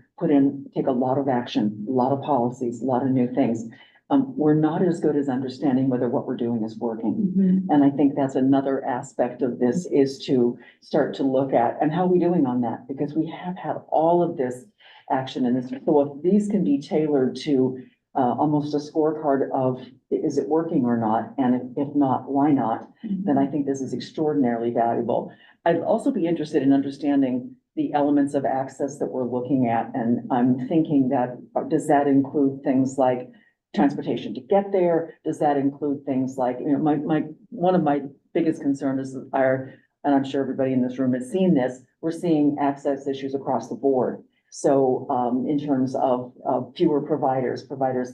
take a lot of action, a lot of policies, a lot of new things. We're not as good as understanding whether what we're doing is working. And I think that's another aspect of this is to start to look at, and how are we doing on that? Because we have had all of this action in this. So if these can be tailored to almost a scorecard of, is it working or not? And if not, why not? Then I think this is extraordinarily valuable. I'd also be interested in understanding the elements of access that we're looking at. And I'm thinking that, does that include things like transportation to get there? Does that include things like, you know, one of my biggest concerns is and I'm sure everybody in this room has seen this, we're seeing access issues across the board. So in terms of fewer providers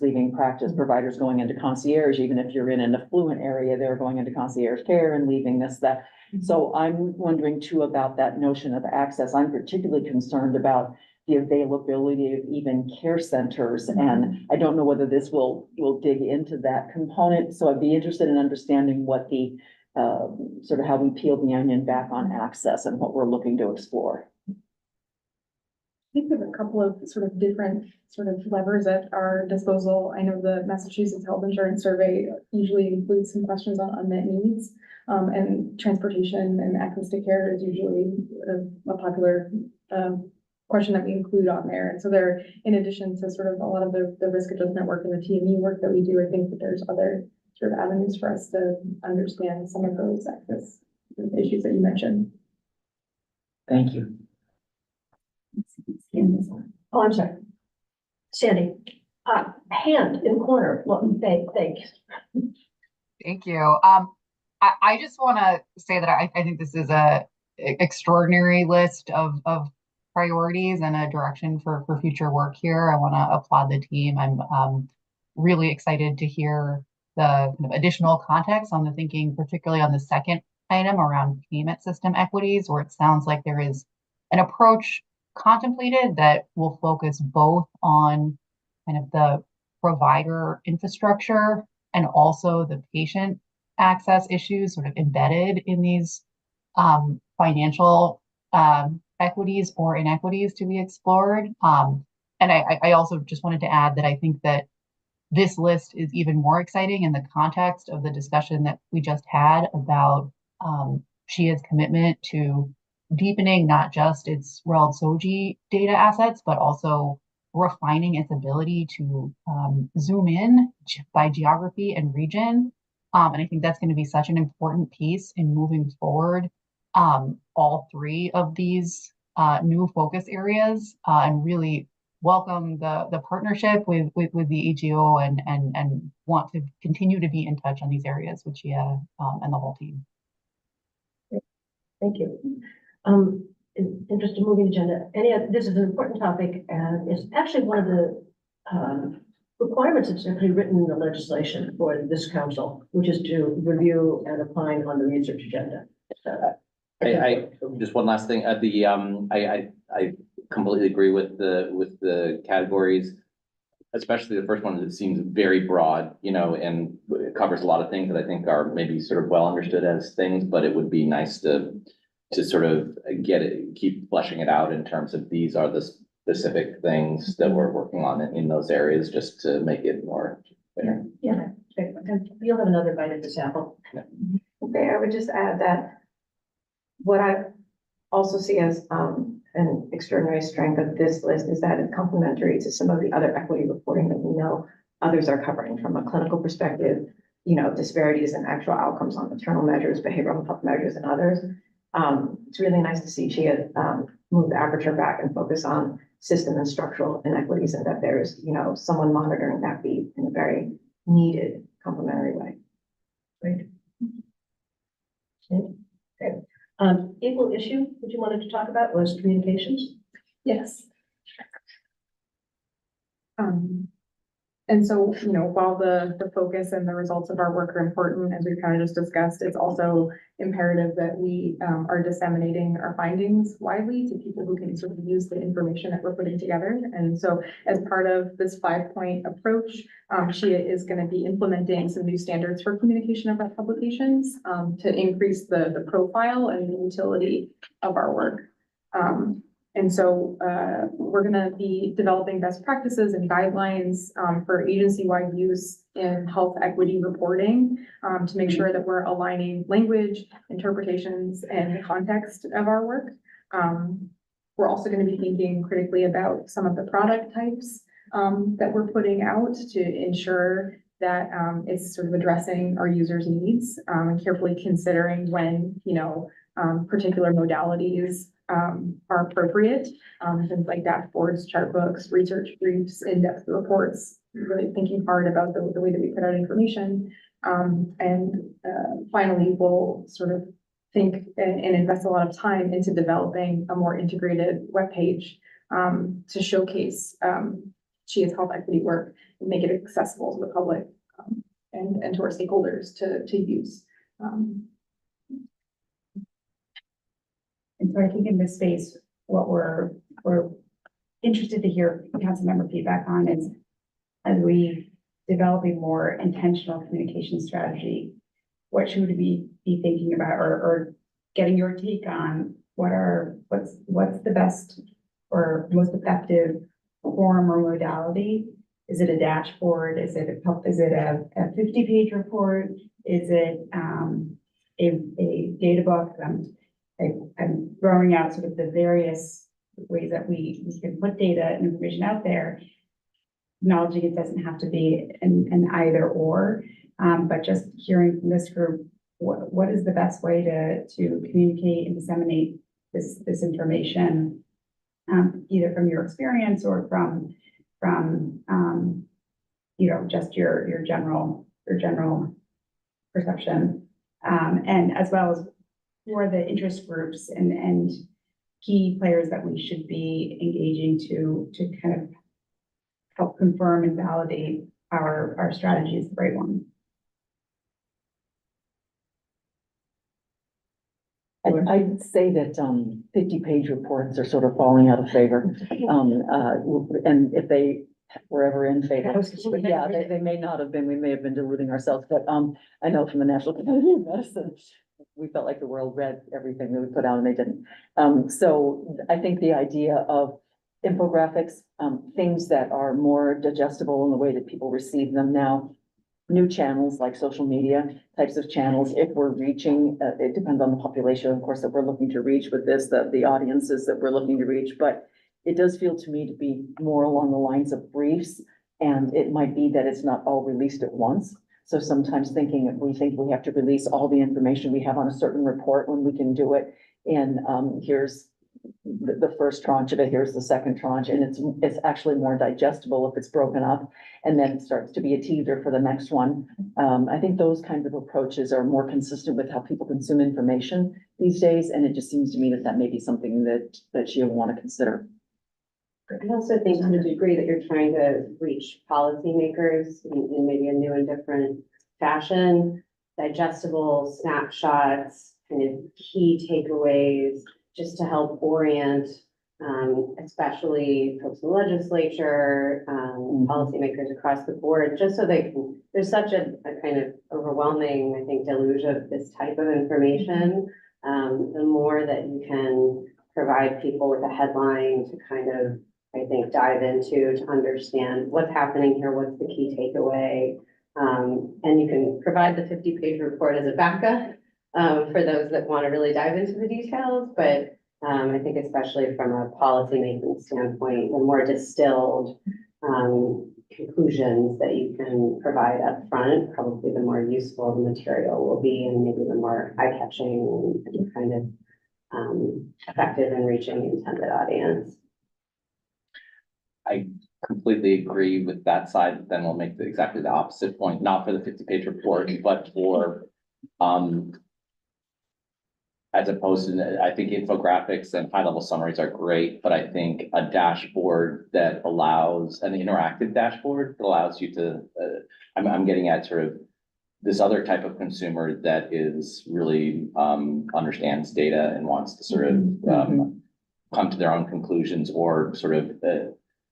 leaving practice, providers going into concierge, even if you're in an affluent area, they're going into concierge care and leaving this, that. So I'm wondering too about that notion of access. I'm particularly concerned about the availability of even care centers. And I don't know whether this will dig into that component. So I'd be interested in understanding what the sort of how we peel the onion back on access and what we're looking to explore. I think there's a couple of sort of different sort of levers at our disposal. I know the Massachusetts Health Insurance Survey usually includes some questions on unmet needs, and transportation and access to care is usually a popular question that we include on there. And so there, in addition to sort of a lot of the risk adjustment work and the TME work that we do, I think that there's other sort of avenues for us to understand some of those access issues that you mentioned. Thank you. Oh, I'm sorry. Sandy, hand in the corner. Well, thanks. Thank you. I just want to say that I think this is a extraordinary list of priorities and a direction for future work here. I want to applaud the team. I'm really excited to hear the kind of additional context on the thinking, particularly on the second item around payment system equities, where it sounds like there is an approach contemplated that will focus both on kind of the provider infrastructure and also the patient access issues sort of embedded in these financial equities or inequities to be explored. And I also just wanted to add that I think that this list is even more exciting in the context of the discussion that we just had about CHIA's commitment to deepening not just its RELD-SOGI data assets, but also refining its ability to zoom in by geography and region. And I think that's going to be such an important piece in moving forward all three of these new focus areas, and really welcome the partnership with the AGO and want to continue to be in touch on these areas with CHIA and the whole team. Thank you. Interested moving agenda. This is an important topic, and it's actually one of the requirements that's actually written in the legislation for this council, which is to review and opine on the research agenda. I just one last thing. I completely agree with the categories, especially the first one that seems very broad, you know, and it covers a lot of things that I think are maybe sort of well understood as things, but it would be nice to sort of keep fleshing it out in terms of these are the specific things that we're working on in those areas, just to make it more clear. Yeah, and you'll have another bite at this apple. Yeah. Okay, I would just add that what I also see as an extraordinary strength of this list is that it's complementary to some of the other equity reporting that we know others are covering from a clinical perspective, you know, disparities in actual outcomes on maternal measures, behavioral health measures, and others. It's really nice to see CHIA move the aperture back and focus on system and structural inequities, and that there's, you know, someone monitoring that beat in a very needed complementary way. Great. Okay. Equal issue that you wanted to talk about was communications. Yes. And so, while the focus and the results of our work are important, as we've kind of just discussed, it's also imperative that we are disseminating our findings widely to people who can sort of use the information that we're putting together. And so as part of this 5-point approach, CHIA is going to be implementing some new standards for communication of our publications to increase the profile and the utility of our work. And so we're going to be developing best practices and guidelines for agency-wide use in health equity reporting to make sure that we're aligning language, interpretations, and the context of our work. We're also going to be thinking critically about some of the product types that we're putting out to ensure that it's sort of addressing our users' needs and carefully considering when, particular modalities are appropriate. Things like dashboards, chart books, research briefs, in-depth reports, really thinking hard about the way that we put out information. Finally, we'll sort of think and invest a lot of time into developing a more integrated webpage to showcase CHIA's health equity work and make it accessible to the public and to our stakeholders to use. And so I think in this space, what we're interested to hear council member feedback on is, as we develop a more intentional communication strategy, what should we be thinking about or getting your take on what's the best or most effective form or modality? Is it a dashboard? Is it a 50-page report? Is it a data book? I'm throwing out sort of the various ways that we can put data and information out there, acknowledging it doesn't have to be an either or, but just hearing from this group, what is the best way to communicate and disseminate this information, either from your experience or from just your general perception, and as well as for the interest groups and key players that we should be engaging to kind of help confirm and validate our strategy is the right one. I'd say that 50-page reports are sort of falling out of favor. And if they were ever in favor, yeah, they may not have been, we may have been deluding ourselves, but I know from the National Academy of Medicine, we felt like the world read everything that we put out and they didn't. So I think the idea of infographics, things that are more digestible in the way that people receive them now, new channels like social media types of channels, if we're reaching, it depends on the population, of course, that we're looking to reach with this, the audiences that we're looking to reach, but it does feel to me to be more along the lines of briefs, and it might be that it's not all released at once. So sometimes we think we have to release all the information we have on a certain report when we can do it. And here's the first tranche of it, here's the second tranche, and it's actually more digestible if it's broken up, and then it starts to be a teaser for the next one. I think those kinds of approaches are more consistent with how people consume information these days, and it just seems to me that may be something that you want to consider. I also think to the degree that you're trying to reach policymakers in maybe a new and different fashion, digestible snapshots, kind of key takeaways, just to help orient, especially folks in the legislature, policymakers across the board, just so they can, there's such a kind of overwhelming, I think, deluge of this type of information. The more that you can provide people with a headline to kind of, I think, dive into to understand what's happening here, what's the key takeaway. And you can provide the 50-page report as a backup for those that want to really dive into the details. But I think especially from a policymaking standpoint, the more distilled conclusions that you can provide up front, probably the more useful the material will be, and maybe the more eye-catching and kind of effective in reaching the intended audience. I completely agree with that side, but then we'll make exactly the opposite point, not for the 50-page report, but for as opposed to, I think infographics and high-level summaries are great, but I think a dashboard that allows, an interactive dashboard that allows you to, I'm getting at sort of this other type of consumer that is really, understands data and wants to sort of, come to their own conclusions or sort of,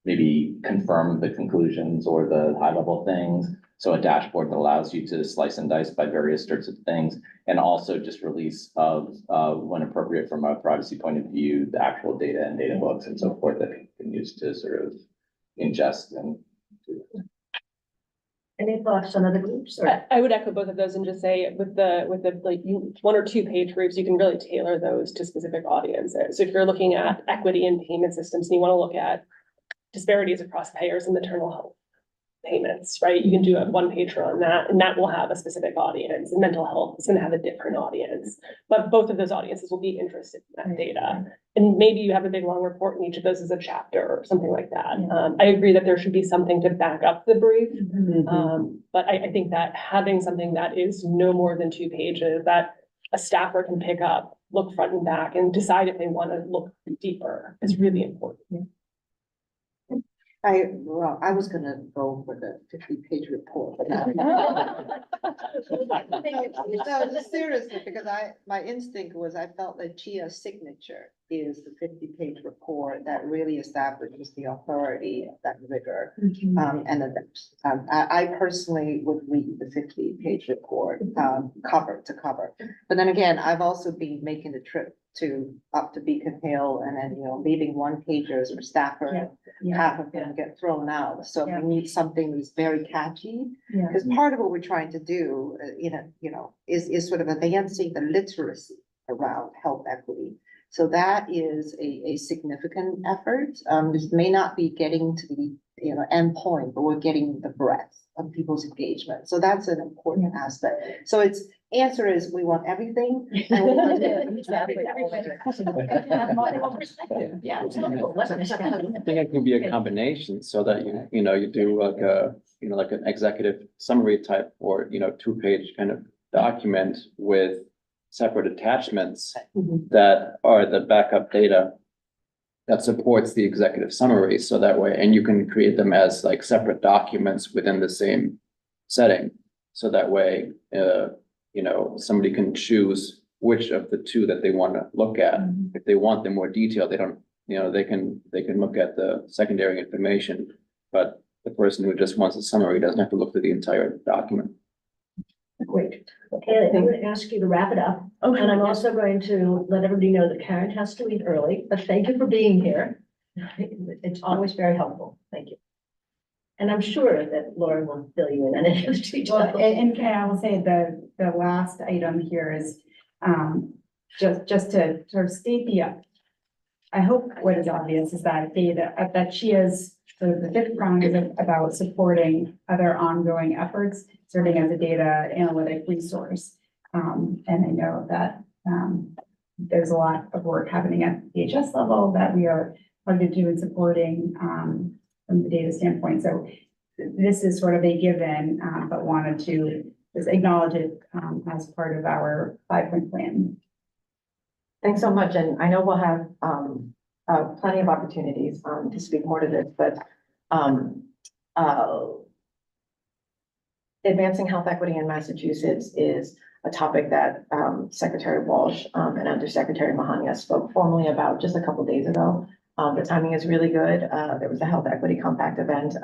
maybe confirm the conclusions or the high-level things. So a dashboard that allows you to slice and dice by various sorts of things, and also just release of, when appropriate from a privacy point of view, the actual data and data books and so forth that people can use to sort of ingest and. Any thoughts on other groups or? I would echo both of those and just say with the like one or two page groups, you can really tailor those to specific audiences. So if you're looking at equity and payment systems and you want to look at disparities across payers and maternal health payments, right? You can do a one pager on that, and that will have a specific audience, and mental health is going to have a different audience. But both of those audiences will be interested in that data. And maybe you have a big long report and each of those is a chapter or something like that. I agree that there should be something to back up the brief. But I think that having something that is no more than 2 pages that a staffer can pick up, look front and back, and decide if they want to look deeper is really important. I was gonna go for the 50-page report. But no, seriously, because my instinct was I felt that CHIA's signature is the 50-page report that really establishes the authority of that rigor. And the depth. I personally would read the 50-page report, cover to cover. But then again, I've also been making the trip up to Beacon Hill and then, leaving one pagers or staffer, half of them get thrown out. So we need something that's very catchy. Because part of what we're trying to do, is sort of advancing the literacy around health equity. So that is a significant effort. This may not be getting to the, end point, but we're getting the breadth of people's engagement. So that's an important aspect. So answer is we want everything. And we want Yeah. I think it can be a combination so that you do like an executive summary type or, 2-page kind of document with separate attachments that are the backup data that supports the executive summary. So that way, and you can create them as like separate documents within the same setting. So that way, somebody can choose which of the two that they want to look at. If they want the more detail, they don't, they can look at the secondary information, but the person who just wants a summary doesn't have to look through the entire document. Great. Okay, I'm going to ask you to wrap it up. And I'm also going to let everybody know that Karen has to leave early, but thank you for being here. It's always very helpful. Thank you. And I'm sure that Laura will fill you in on any of the details. Well, and I will say the last item here is, just to sort of state I hope what is obvious is that that CHIA's sort of the 5th prong is about supporting other ongoing efforts, serving as a data analytic resource. And I know that, there's a lot of work happening at the HS level that we are plugged into and supporting, from the data standpoint. So this is sort of a given, but wanted to just acknowledge it, as part of our 5-point plan. Thanks so much. And I know we'll have plenty of opportunities to speak more to this, but advancing health equity in Massachusetts is a topic that Secretary Walsh and Undersecretary Mahania spoke formally about just a couple of days ago. The timing is really good. There was a Health Equity Compact event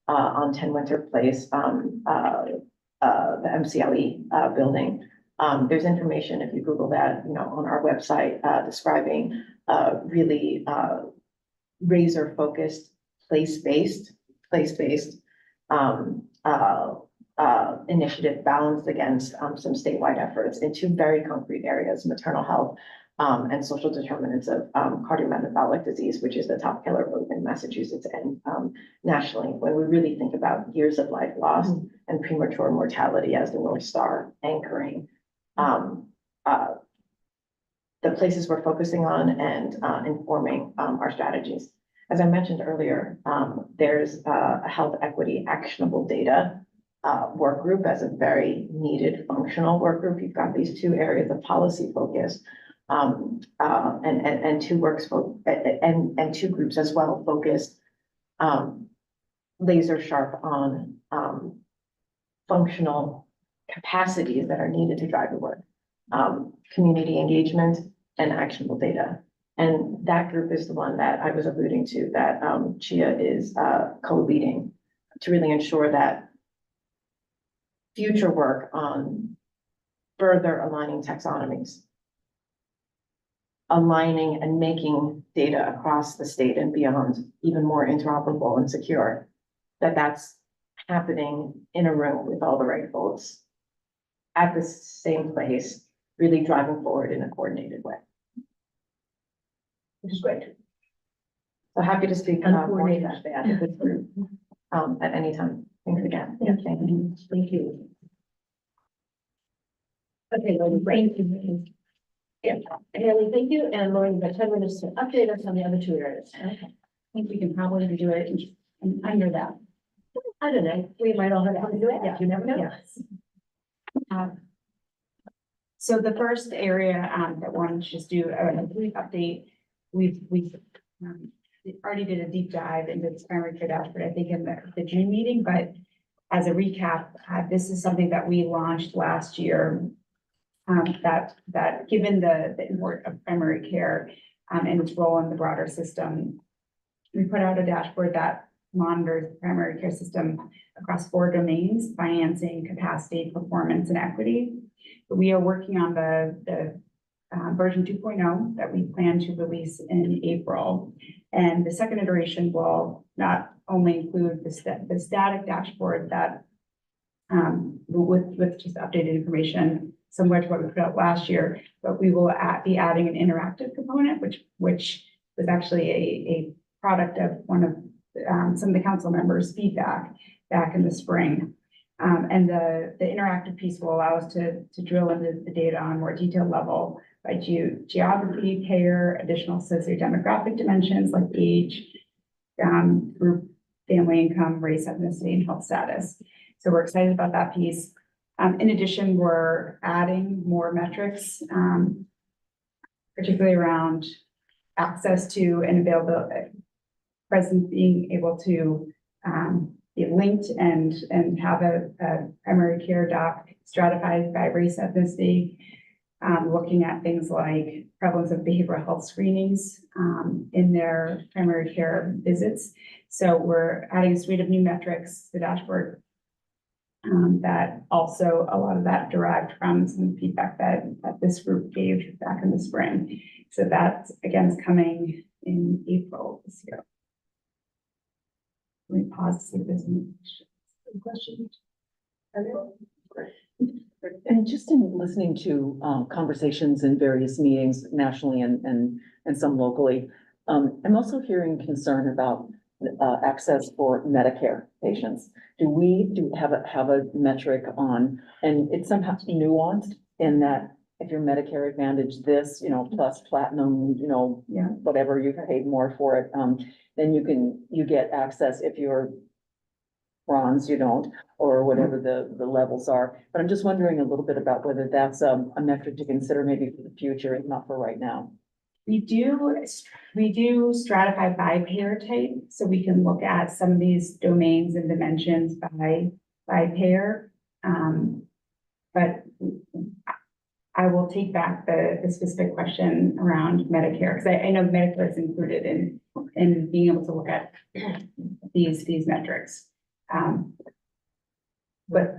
on 10 Winter Place, the MCLE building. There's information, if you Google that, on our website, describing really razor-focused, place-based initiative balanced against some statewide efforts in 2 very concrete areas: maternal health and social determinants of cardiometabolic disease, which is the top killer both in Massachusetts and nationally, when we really think about years of life lost and premature mortality as the North Star anchoring the places we're focusing on and informing our strategies. As I mentioned earlier, there's a health equity actionable data work group as a very needed functional work group. You've got these two areas of policy focus. And two and two groups as well focused, laser sharp on, functional capacities that are needed to drive the work. Community engagement and actionable data. And that group is the one that I was alluding to, that, CHIA is, co-leading to really ensure that future work on further aligning taxonomies, aligning and making data across the state and beyond even more interoperable and secure, that's happening in a room with all the right folks at the same place, really driving forward in a coordinated way. Which is great. So happy to speak more to that if it's group, at any time. Thanks again. Thank you. Thank you. Okay, Lauren, thank you. Yeah, Haley, thank you, and Lauren, you've got 10 minutes to update us on the other two areas. Okay. I think we can probably do it under that. I don't know, we might all have to do it, yeah, you never know. Yes. So the first area, that wanted to just do a brief update, we've already did a deep dive into this primary care dashboard, I think in the June meeting, but as a recap, this is something that we launched last year. That given the import of primary care, and its role in the broader system, we put out a dashboard that monitors the primary care system across 4 domains: financing, capacity, performance, and equity. But we are working on the version 2.0 that we plan to release in April. And the second iteration will not only include the static dashboard that with just updated information similar to what we put out last year, but we will be adding an interactive component, which was actually a product of one of some of the council members' feedback back in the spring. And the interactive piece will allow us to drill into the data on a more detailed level by geography, payer, additional sociodemographic dimensions like age, group, family income, race, ethnicity, and health status. So we're excited about that piece. In addition, we're adding more metrics, particularly around access to and availability, presence, being able to be linked and have a primary care doc stratified by race, ethnicity, looking at things like prevalence of behavioral health screenings in their primary care visits. So we're adding a suite of new metrics to the dashboard. That also, a lot of that derived from some feedback that this group gave back in the spring. So that, again, is coming in April this year. Let me pause to see if there's any questions. And just in listening to conversations in various meetings nationally and some locally, I'm also hearing concern about access for Medicare patients. Do we have a metric on, and it's somehow nuanced in that if you're Medicare Advantage this, plus platinum, Yeah. whatever you paid more for it, then you get access. If you're bronze, you don't, or whatever the levels are. But I'm just wondering a little bit about whether that's a metric to consider maybe for the future, if not for right now. We do stratify by payer type, so we can look at some of these domains and dimensions by payer. But I will take back the specific question around Medicare, because I know Medicare is included in being able to look at these metrics. But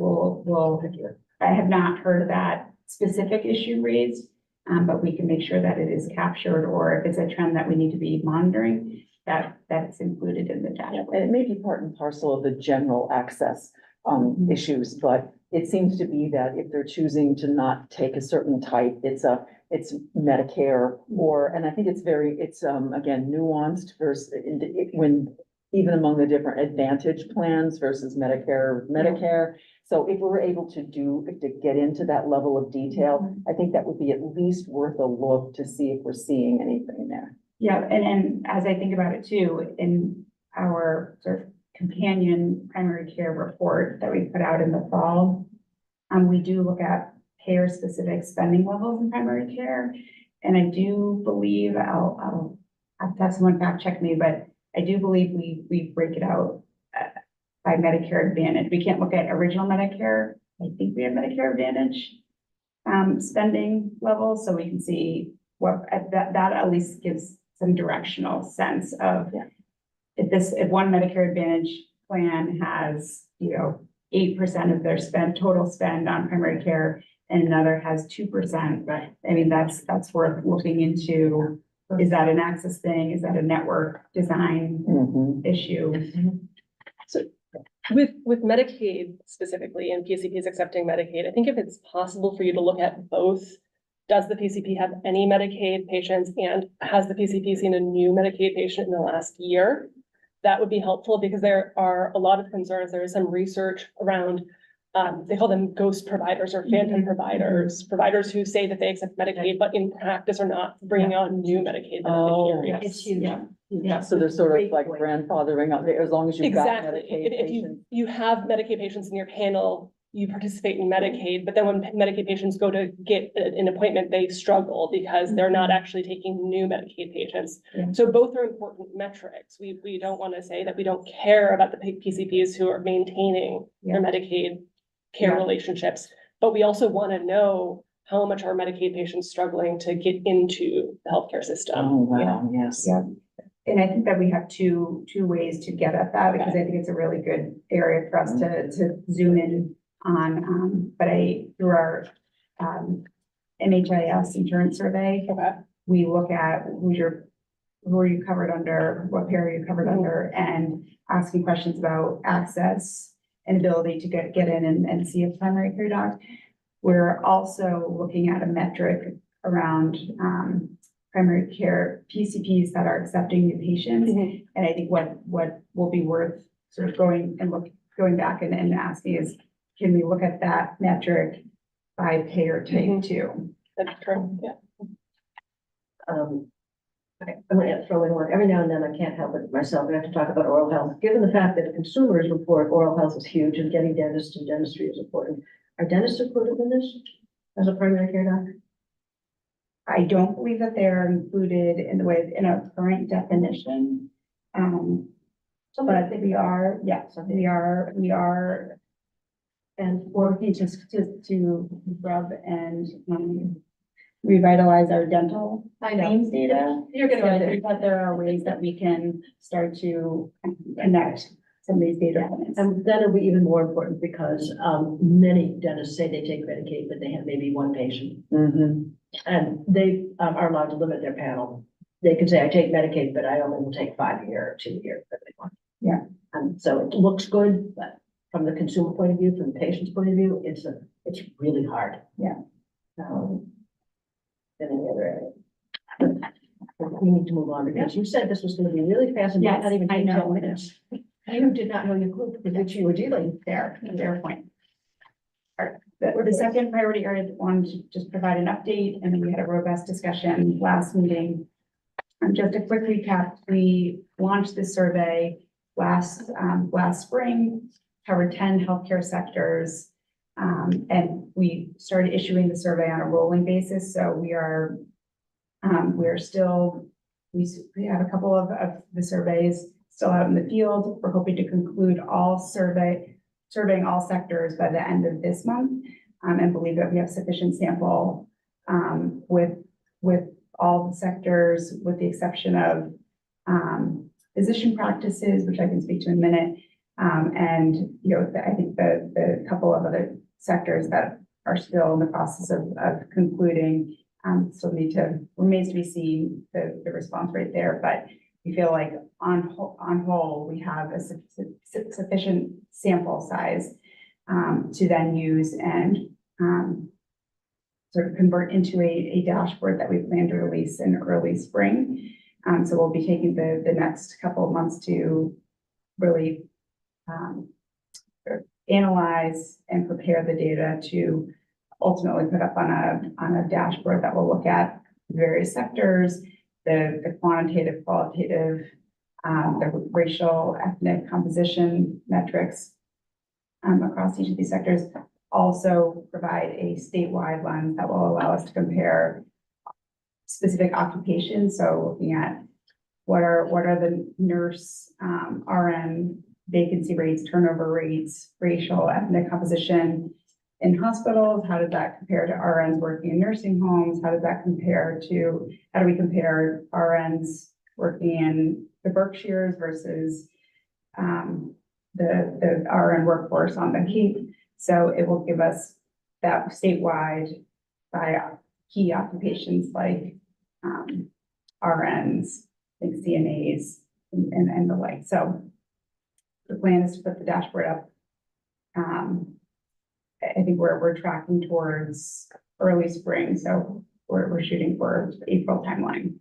I have not heard that specific issue raised. But we can make sure that it is captured, or if it's a trend that we need to be monitoring, that it's included in the dashboard. And it may be part and parcel of the general access issues, but it seems to be that if they're choosing to not take a certain type, it's Medicare and I think it's again, nuanced versus when even among the different Advantage plans versus Medicare. So if we're able to get into that level of detail, I think that would be at least worth a look to see if we're seeing anything there. Yeah, and as I think about it too, in our sort of companion primary care report that we put out in the fall. We do look at payer-specific spending levels in primary care. And I do believe, I'll have to have someone fact check me, but I do believe we break it out by Medicare Advantage. We can't look at original Medicare. I think we have Medicare Advantage spending levels, so we can see what, that at least gives some directional sense of if one Medicare Advantage plan has, 8% of their total spend on primary care, and another has 2%. Right. I mean, that's worth looking into. Is that an access thing? Is that a network design issue? So with Medicaid specifically and PCPs accepting Medicaid, I think if it's possible for you to look at both, does the PCP have any Medicaid patients and has the PCP seen a new Medicaid patient in the last year? That would be helpful because there are a lot of concerns. There is some research around, they call them ghost providers or phantom providers who say that they accept Medicaid, but in practice are not bringing on new Medicaid beneficiaries. It's huge. Yeah. So they're sort of like Great point. grandfathering up there as long as you've got Exactly. Medicaid If patients. you have Medicaid patients in your panel, you participate in Medicaid, but then when Medicaid patients go to get an appointment, they struggle because they're not actually taking new Medicaid patients. Yeah. So both are important metrics. We don't want to say that we don't care about the PCPs who are maintaining their Medicaid care relationships, but we also want to know how much are Medicaid patients struggling to get into the healthcare system. Oh, wow, yes. Yeah. And I think that we have two ways to get at that, because I think it's a really good area for us to zoom in on. But through our NHIS insurance survey, we look at who are you covered under, what payer are you covered under, and asking questions about access and ability to get in and see a primary care doc. We're also looking at a metric around primary care PCPs that are accepting new patients. And I think what will be worth sort of going back and asking is, can we look at that metric by payer type too? That's true, yeah. I'm gonna throw in one. Every now and then I can't help it myself. I have to talk about oral health. Given the fact that consumers report oral health is huge and getting dentists and dentistry is important, are dentists included in this as a primary care doctor? I don't believe that they're included in our current definition. But we are, we are and working to rub and revitalize our dental claims data. You're gonna So get I there. think that there are ways that we can start to connect some of these data elements. And that'll be even more important because many dentists say they take Medicaid, but they have maybe one patient. And they are allowed to limit their panel. They can say, I take Medicaid, but I only will take 5 a year or 2 a year if they want. Yeah. And so it looks good, but from the consumer point of view, from the patient's point of view, it's really hard. Yeah. Than any other area. But we need to move on because you said this was gonna be really fast and might not even I take 10 know. minutes. You did not know you could, with which you were dealing. Fair point. All right, the second priority area, I wanted to just provide an update, and then we had a robust discussion last meeting. Just a quick recap, we launched this survey last spring, covered 10 healthcare sectors. And we started issuing the survey on a rolling basis, so we have a couple of the surveys still out in the field. We're hoping to conclude surveying all sectors by the end of this month, and believe that we have sufficient sample with all the sectors, with the exception of physician practices, which I can speak to in a minute. And I think the couple of other sectors that are still in the process of concluding still remains to be seen the response rate there, but we feel like on whole, we have a sufficient sample size to then use and sort of convert into a dashboard that we plan to release in early spring. So we'll be taking the next couple of months to really analyze and prepare the data to ultimately put up on a dashboard that will look at various sectors, the quantitative, qualitative the racial, ethnic composition metrics across each of these sectors, also provide a statewide lens that will allow us to compare specific occupations. So looking at what are the nurse, RN vacancy rates, turnover rates, racial, ethnic composition in hospitals? How does that compare to RNs working in nursing homes? How do we compare RNs working in the Berkshires versus the RN workforce on the Cape? So it will give us that statewide by key occupations like RNs, like CNAs and the like. So the plan is to put the dashboard up. I think we're tracking towards early spring, so we're shooting for April timeline.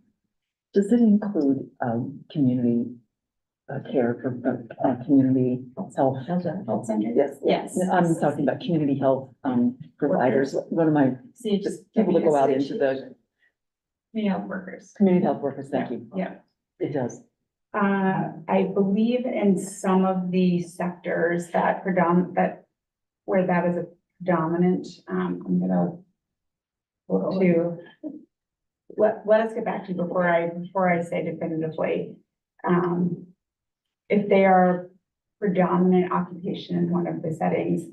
Does it include, community, care for, community health? Health center? Yes. Yes. I'm talking about community health, providers. One of my people that go out into the Community health workers. community health workers, thank you. Yeah. It does. I believe in some of the sectors that where that is a predominant, I'm gonna look to, let us get back to you before I say definitively. If they are predominant occupation in one of the settings,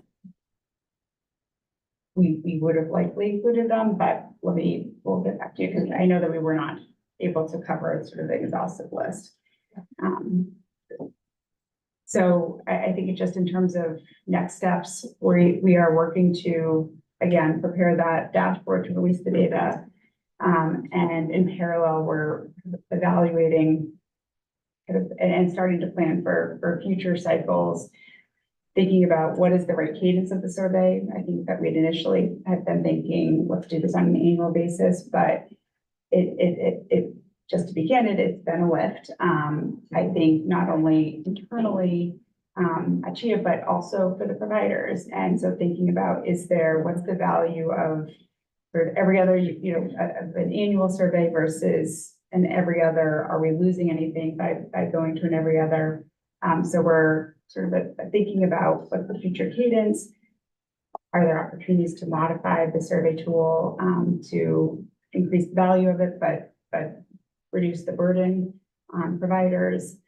we would have likely included them, but we'll get back to you, because I know that we were not able to cover sort of the exhaustive list. So I think it just in terms of next steps, we are working to, again, prepare that dashboard to release the data. And in parallel, we're evaluating and starting to plan for future cycles, thinking about what is the right cadence of the survey. I think that we'd initially had been thinking, let's do this on an annual basis, but it just to be candid, it's been a lift. I think not only internally at CHIA, but also for the providers. And so thinking about, what's the value of sort of every other, an annual survey versus an every other? Are we losing anything by going to an every other? So we're sort of thinking about what's the future cadence. Are there opportunities to modify the survey tool to increase the value of it, but reduce the burden on providers,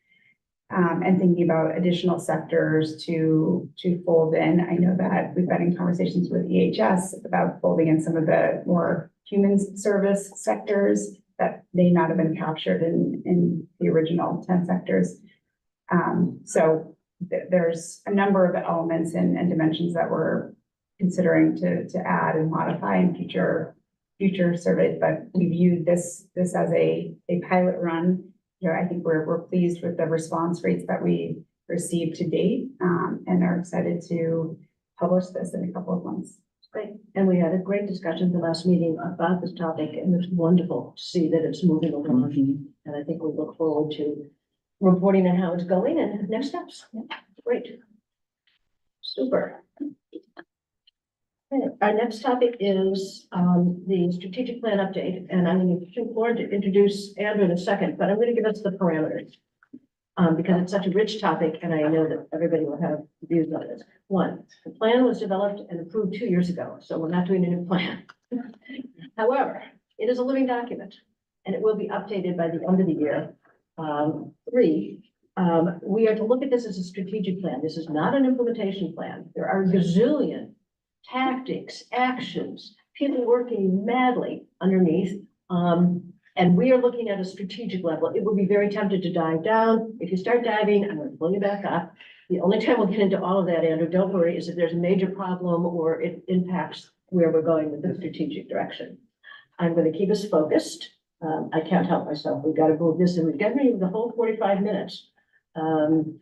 and thinking about additional sectors to fold in. I know that we've been in conversations with EHS about folding in some of the more human service sectors that may not have been captured in the original 10 sectors. So there's a number of elements and dimensions that we're considering to add and modify in future surveys, but we view this as a pilot run. I think we're pleased with the response rates that we received to date, and are excited to publish this in a couple of months. Great. And we had a great discussion at the last meeting about this topic, and it's wonderful to see that it's moving along. And I think we look forward to reporting on how it's going and next steps. Yeah, great. Super. Okay, our next topic is the strategic plan update, and I'm going to forward to introduce Andrew in a second, but I'm going to give us the parameters because it's such a rich topic, and I know that everybody will have views on this. One, the plan was developed and approved 2 years ago, so we're not doing a new plan. However, it is a living document, and it will be updated by the end of the year. Three, we are to look at this as a strategic plan. This is not an implementation plan. There are a gazillion tactics, actions, people working madly underneath. And we are looking at a strategic level. It would be very tempted to dive down. If you start diving, I'm going to pull you back up. The only time we'll get into all of that, Andrew, don't worry, is if there's a major problem or it impacts where we're going with the strategic direction. I'm going to keep us focused. I can't help myself. We've got to move this and we've got to move the whole 45 minutes. And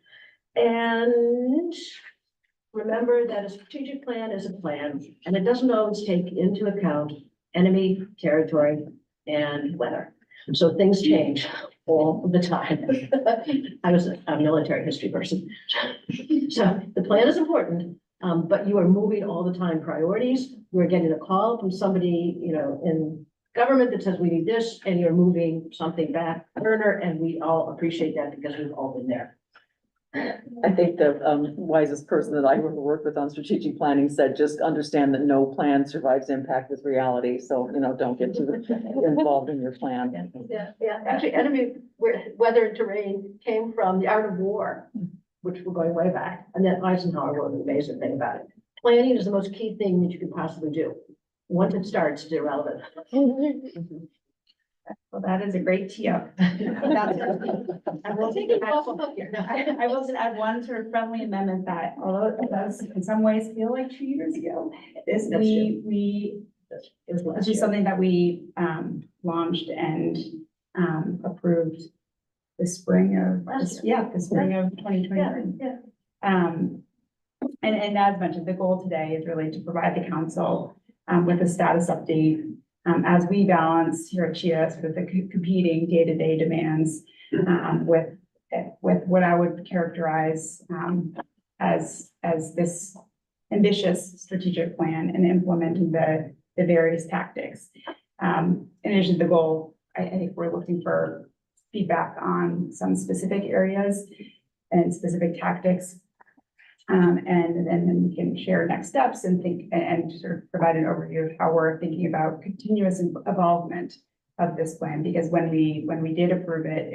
remember that a strategic plan is a plan, and it doesn't always take into account enemy territory and weather. And so things change all the time. I was a military history person. So the plan is important, but you are moving all the time priorities. We're getting a call from somebody, in government that says we need this, and you're moving something back burner, and we all appreciate that because we've all been there. I think the wisest person that I ever worked with on strategic planning said, just understand that no plan survives impact with reality. So, don't get too involved in your plan. Yeah, actually, enemy weather and terrain came from the art of war, which we're going way back, and then Eisenhower wrote an amazing thing about it. Planning is the most key thing that you can possibly do. Once it starts, it's irrelevant. Well, that is a great tee up. I will just add one sort of friendly amendment that although it does in some ways feel like 2 years ago, this is something that we launched and approved the spring of, the spring of 2023. And as mentioned, the goal today is really to provide the council with a status update as we balance here at CHIA sort of the competing day-to-day demands with what I would characterize as this ambitious strategic plan and implementing the various tactics. In addition to the goal, I think we're looking for feedback on some specific areas and specific tactics. And then we can share next steps and sort of provide an overview of how we're thinking about continuous evolvement of this plan. Because when we did approve it,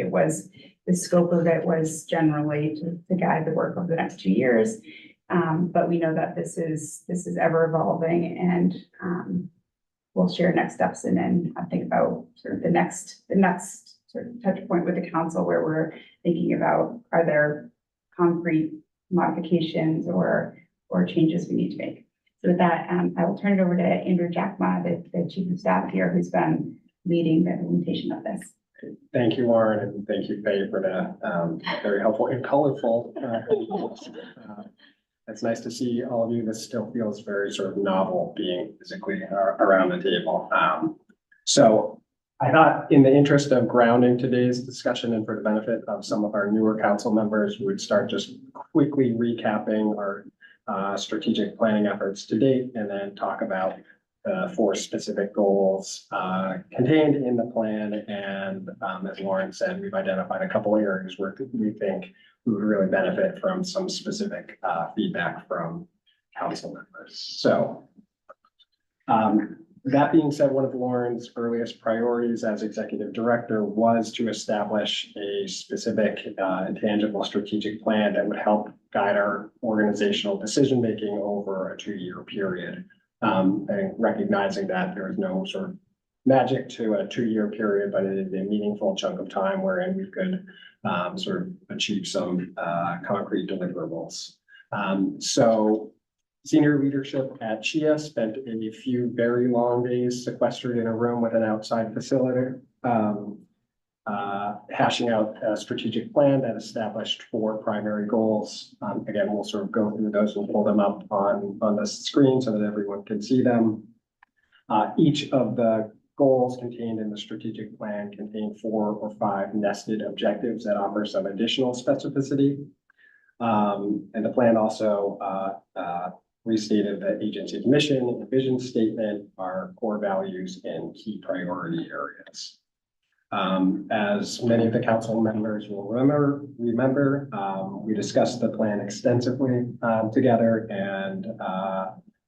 the scope of it was generally to guide the work over the next 2 years. But we know that this is ever evolving, and we'll share next steps and then think about sort of the next sort of touch point with the council, where we're thinking about, are there concrete modifications or changes we need to make. So with that, I will turn it over to Andrew Jackma, the chief of staff here, who's been leading the implementation of this. Thank you, Lauren, and thank you, Faye, for the very helpful and colorful. It's nice to see all of you. This still feels very sort of novel being physically around the table. So I thought, in the interest of grounding today's discussion and for the benefit of some of our newer council members, we would start just quickly recapping our strategic planning efforts to date, and then talk about the 4 specific goals contained in the plan. And as Lauren said, we've identified a couple of areas where we think we would really benefit from some specific feedback from council members. So that being said, one of Lauren's earliest priorities as executive director was to establish a specific and tangible strategic plan that would help guide our organizational decision-making over a 2-year period. And recognizing that there is no sort of magic to a 2-year period, but it is a meaningful chunk of time wherein we could sort of achieve some concrete deliverables. So senior leadership at CHIA spent a few very long days sequestered in a room with an outside facilitator, hashing out a strategic plan that established 4 primary goals. Again, we'll sort of go through those and pull them up on the screen so that everyone can see them. Each of the goals contained in the strategic plan contain 4 or 5 nested objectives that offer some additional specificity. And the plan also restated the agency's mission and vision statement, our core values, and key priority areas. As many of the council members will remember, we discussed the plan extensively together, and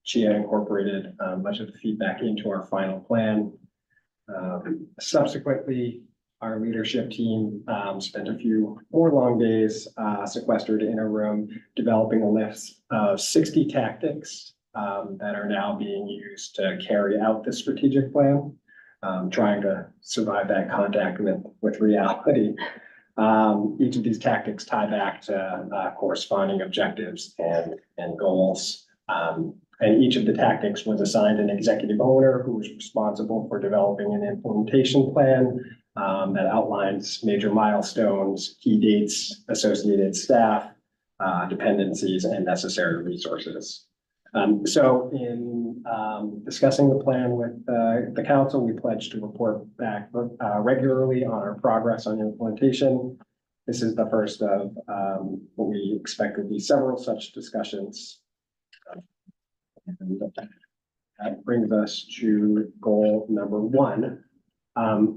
CHIA incorporated much of the feedback into our final plan. Subsequently, our leadership team spent a few more long days sequestered in a room, developing a list of 60 tactics that are now being used to carry out the strategic plan, trying to survive that contact with reality. Each of these tactics tie back to corresponding objectives and goals. And each of the tactics was assigned an executive owner who was responsible for developing an implementation plan that outlines major milestones, key dates, associated staff, dependencies, and necessary resources. So in discussing the plan with the council, we pledged to report back regularly on our progress on implementation. This is the first of what we expect will be several such discussions. that brings us to goal number 1,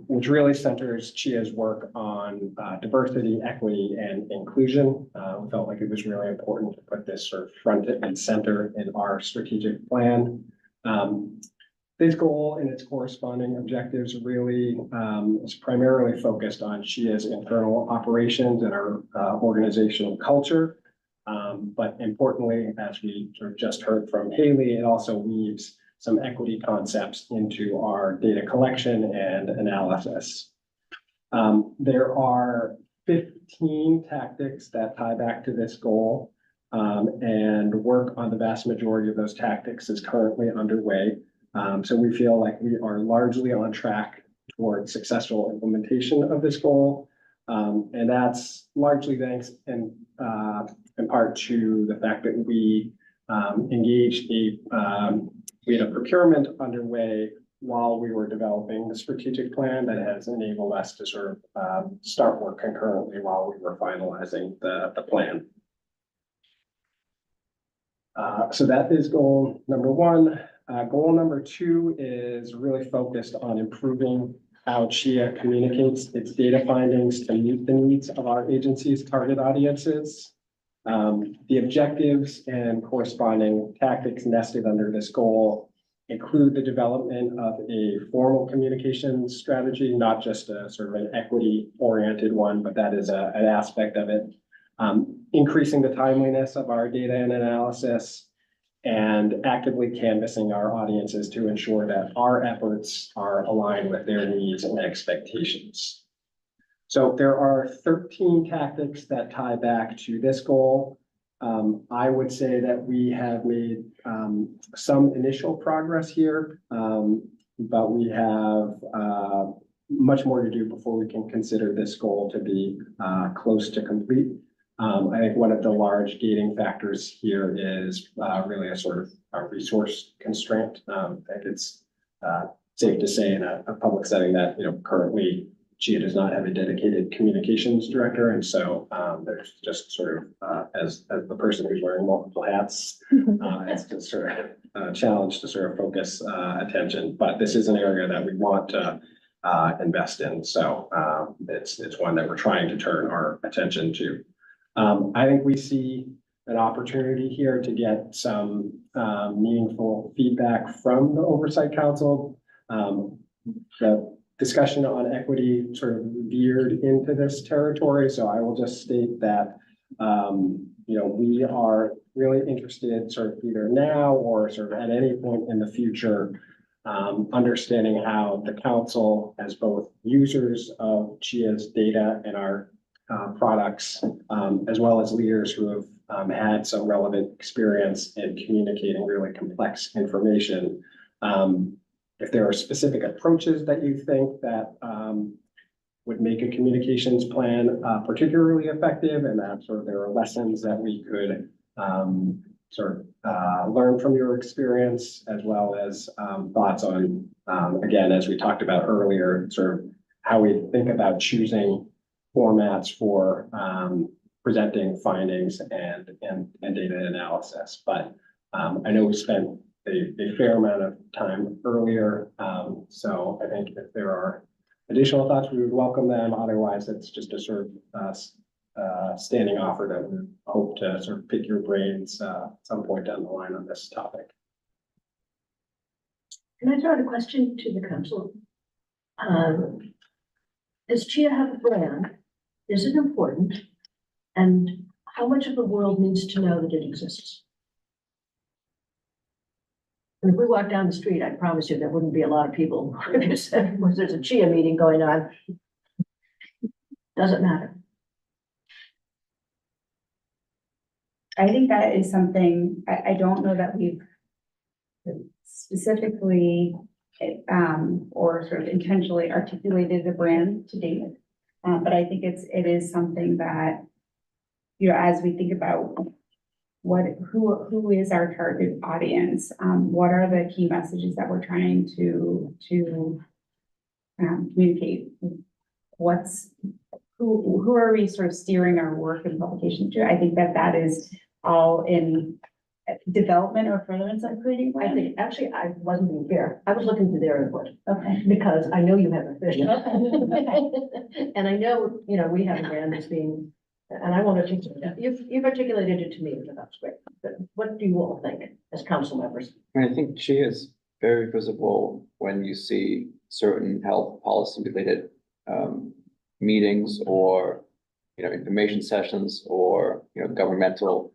which really centers CHIA's work on diversity, equity, and inclusion. We felt like it was really important to put this sort of front and center in our strategic plan. This goal and its corresponding objectives really is primarily focused on CHIA's internal operations and our organizational culture. But importantly, as we sort of just heard from Haley, it also weaves some equity concepts into our data collection and analysis. There are 15 tactics that tie back to this goal, and work on the vast majority of those tactics is currently underway. So we feel like we are largely on track towards successful implementation of this goal. And that's largely thanks in part to the fact that we engaged we had a procurement underway while we were developing the strategic plan that has enabled us to sort of start work concurrently while we were finalizing the plan. So that is goal number 1. Goal number 2 is really focused on improving how CHIA communicates its data findings to meet the needs of our agency's target audiences. The objectives and corresponding tactics nested under this goal include the development of a formal communications strategy, not just a sort of an equity-oriented one, but that is an aspect of it. Increasing the timeliness of our data and analysis, and actively canvassing our audiences to ensure that our efforts are aligned with their needs and expectations. So there are 13 tactics that tie back to this goal. I would say that we have made some initial progress here, but we have much more to do before we can consider this goal to be close to complete. I think one of the large gating factors here is really a sort of a resource constraint. I think it's safe to say in a public setting that, currently CHIA does not have a dedicated communications director. And so there's just sort of, as the person who's wearing multiple hats, it's just sort of a challenge to sort of focus attention. But this is an area that we want to invest in. So it's one that we're trying to turn our attention to. I think we see an opportunity here to get some meaningful feedback from the Oversight Council. The discussion on equity sort of veered into this territory, so I will just state that we are really interested sort of either now or sort of at any point in the future, understanding how the council, as both users of CHIA's data and our products, as well as leaders who have had some relevant experience in communicating really complex information. If there are specific approaches that you think that would make a communications plan particularly effective, and that sort of there are lessons that we could learn from your experience, as well as thoughts on, again, as we talked about earlier, sort of how we think about choosing formats for presenting findings and data analysis. But I know we spent a fair amount of time earlier. So I think if there are additional thoughts, we would welcome them. Otherwise, it's just a sort of standing offer that we hope to sort of pick your brains at some point down the line on this topic. Can I throw out a question to the council? Does CHIA have a brand? Is it important? And how much of the world needs to know that it exists? And if we walk down the street, I promise you there wouldn't be a lot of people if you said, well, there's a CHIA meeting going on. Doesn't matter. I think that is something, I don't know that we've specifically or sort of intentionally articulated the brand to date. But I think it is something that, as we think about who is our target audience, what are the key messages that we're trying to communicate? Who are we sort of steering our work and publication to? I think that is all in development or furtherance of creating I brand? think, actually, I wasn't being fair. I was looking for their input Okay. because I know you have a vision. Okay. And I know, we have a brand that's being, and I want to, you've articulated it to me, and that's great. But what do you all think as council members? I think CHIA is very visible when you see certain health policy related meetings or, information sessions or, governmental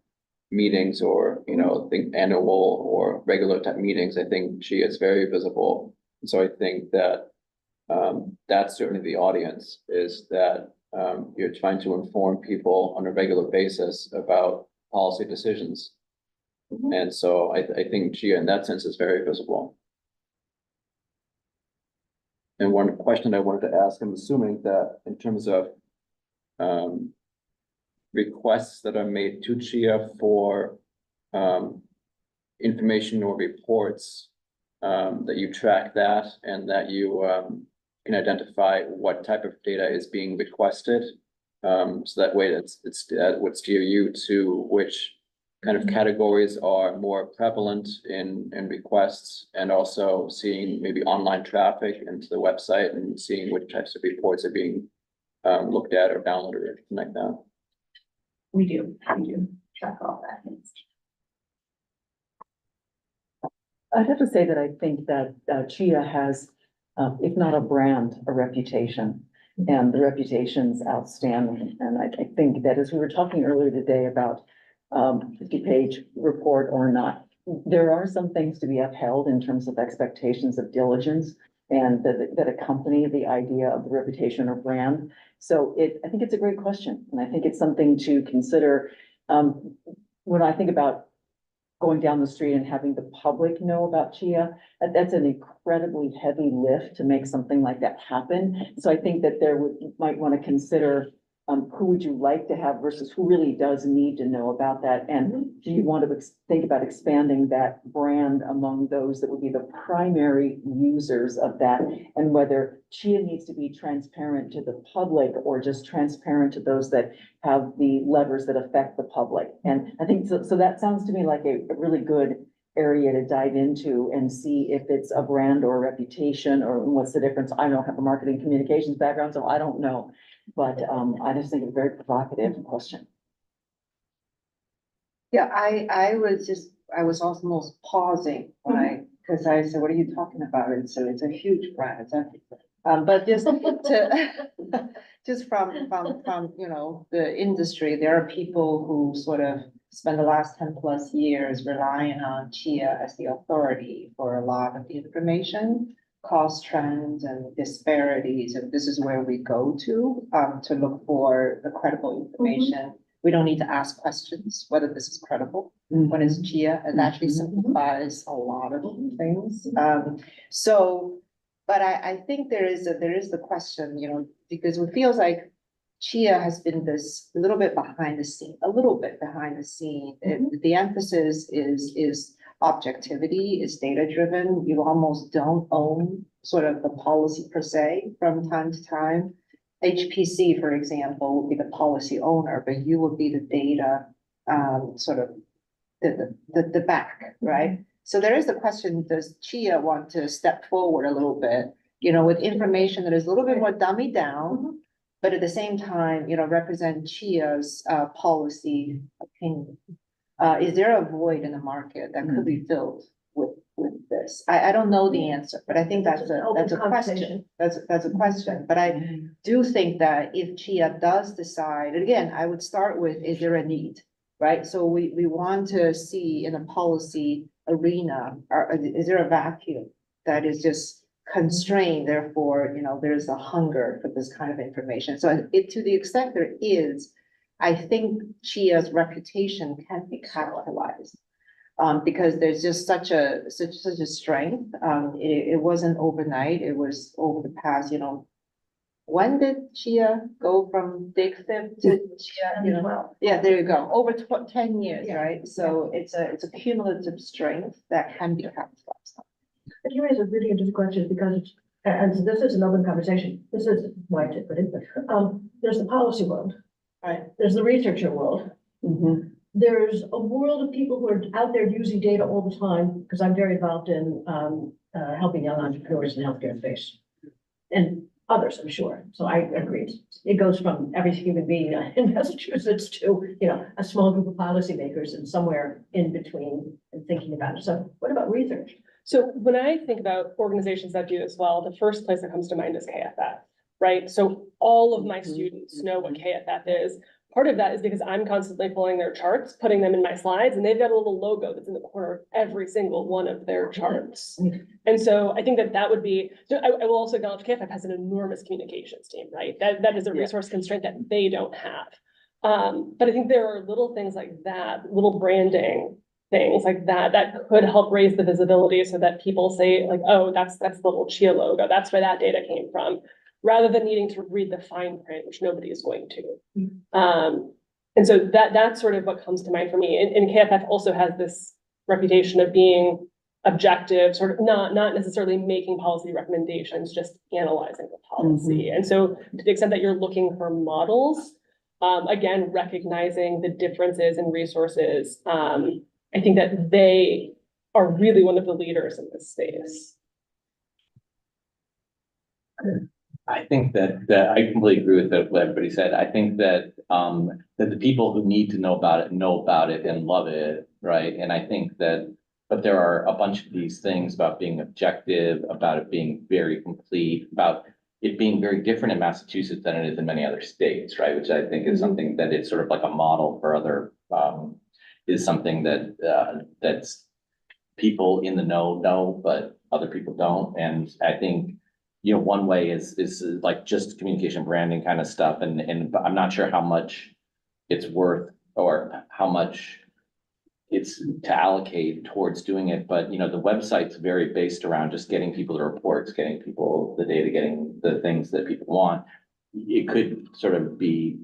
meetings or, think annual or regular type meetings. I think CHIA is very visible. And so I think that that's certainly the audience is that you're trying to inform people on a regular basis about policy decisions. And so I think CHIA in that sense is very visible. And one question I wanted to ask, I'm assuming that in terms of requests that are made to CHIA for information or reports, that you track that and that you can identify what type of data is being requested. So that way it would steer you to which kind of categories are more prevalent in requests, and also seeing maybe online traffic into the website and seeing which types of reports are being looked at or downloaded or anything like that. We do track all that. I'd have to say that I think that CHIA has, if not a brand, a reputation. And the reputation's outstanding. And I think that as we were talking earlier today about 50-page report or not, there are some things to be upheld in terms of expectations of diligence and that accompany the idea of the reputation or brand. So I think it's a great question. And I think it's something to consider. When I think about going down the street and having the public know about CHIA, that's an incredibly heavy lift to make something like that happen. So I think that might want to consider who would you like to have versus who really does need to know about that? And do you want to think about expanding that brand among those that would be the primary users of that? And whether CHIA needs to be transparent to the public or just transparent to those that have the levers that affect the public. And I think, so that sounds to me like a really good area to dive into and see if it's a brand or a reputation or what's the difference. I don't have a marketing communications background, so I don't know. But I just think it's a very provocative question. Yeah, I was almost pausing because I said, what are you talking about? And so it's a huge brand, it's everything. But just just from the industry, there are people who sort of spend the last 10+ years relying on CHIA as the authority for a lot of the information, cost trends and disparities, and this is where we go to look for the credible information. We don't need to ask questions whether this is credible, what is CHIA, and actually simplifies a lot of things. But I think there is the question, because it feels like CHIA has been this a little bit behind the scene. The emphasis is objectivity, is data driven. You almost don't own sort of the policy per se from time to time. HPC, for example, would be the policy owner, but you would be the data sort of the back, right? So there is the question, does CHIA want to step forward a little bit, with information that is a little bit more dummied down, but at the same time, represent CHIA's policy opinion? Is there a void in the market that could be filled with this? I don't know the answer, but I think that's a question. That's a question. But I do think that if CHIA does decide, and again, I would start with, is there a need, right? So we want to see in a policy arena, is there a vacuum that is just constrained, therefore, there's a hunger for this kind of information. So to the extent there is, I think CHIA's reputation can be capitalized, because there's just such a strength. It wasn't overnight. It was over the past, when did CHIA go from DIGFIP to CHIA? Yeah, there you go. Over 10 years, right? So it's a cumulative strength that can be capitalized. But you raise a really interesting question because, and this is an open conversation. This is why I put it. There's the policy world. Right. There's the researcher world. there's a world of people who are out there using data all the time, because I'm very involved in, helping young entrepreneurs in the healthcare space. And others, I'm sure. So I agree. It goes from every human being in Massachusetts to, a small group of policymakers and somewhere in between and thinking about it. So what about research? So when I think about organizations that do this well, the first place that comes to mind is KFF, right? So all of my students know what KFF is. Part of that is because I'm constantly pulling their charts, putting them in my slides, and they've got a little logo that's in the corner of every single one of their charts. And so I think that would be, so I will also acknowledge KFF has an enormous communications team, right? That is a resource constraint that they don't have. But I think there are little things like that, little branding things like that, that could help raise the visibility so that people say like, oh, that's the little CHIA logo, that's where that data came from, rather than needing to read the fine print, which nobody is going to. And so that's sort of what comes to mind for me. And KFF also has this reputation of being objective, sort of not necessarily making policy recommendations, just analyzing the policy. And so to the extent that you're looking for models, again, recognizing the differences in resources, I think that they are really one of the leaders in this space. I think that I completely agree with what everybody said. I think that that the people who need to know about it and love it, right? And I think that, but there are a bunch of these things about being objective, about it being very complete, about it being very different in Massachusetts than it is in many other states, right? Which I think is something that it's sort of like a model for other, is something that that's people in the know, but other people don't. And I think, one way is like just communication branding kind of stuff. And I'm not sure how much it's worth or how much it's to allocate towards doing it. But, the website's very based around just getting people the reports, getting people the data, getting the things that people want. It could sort of be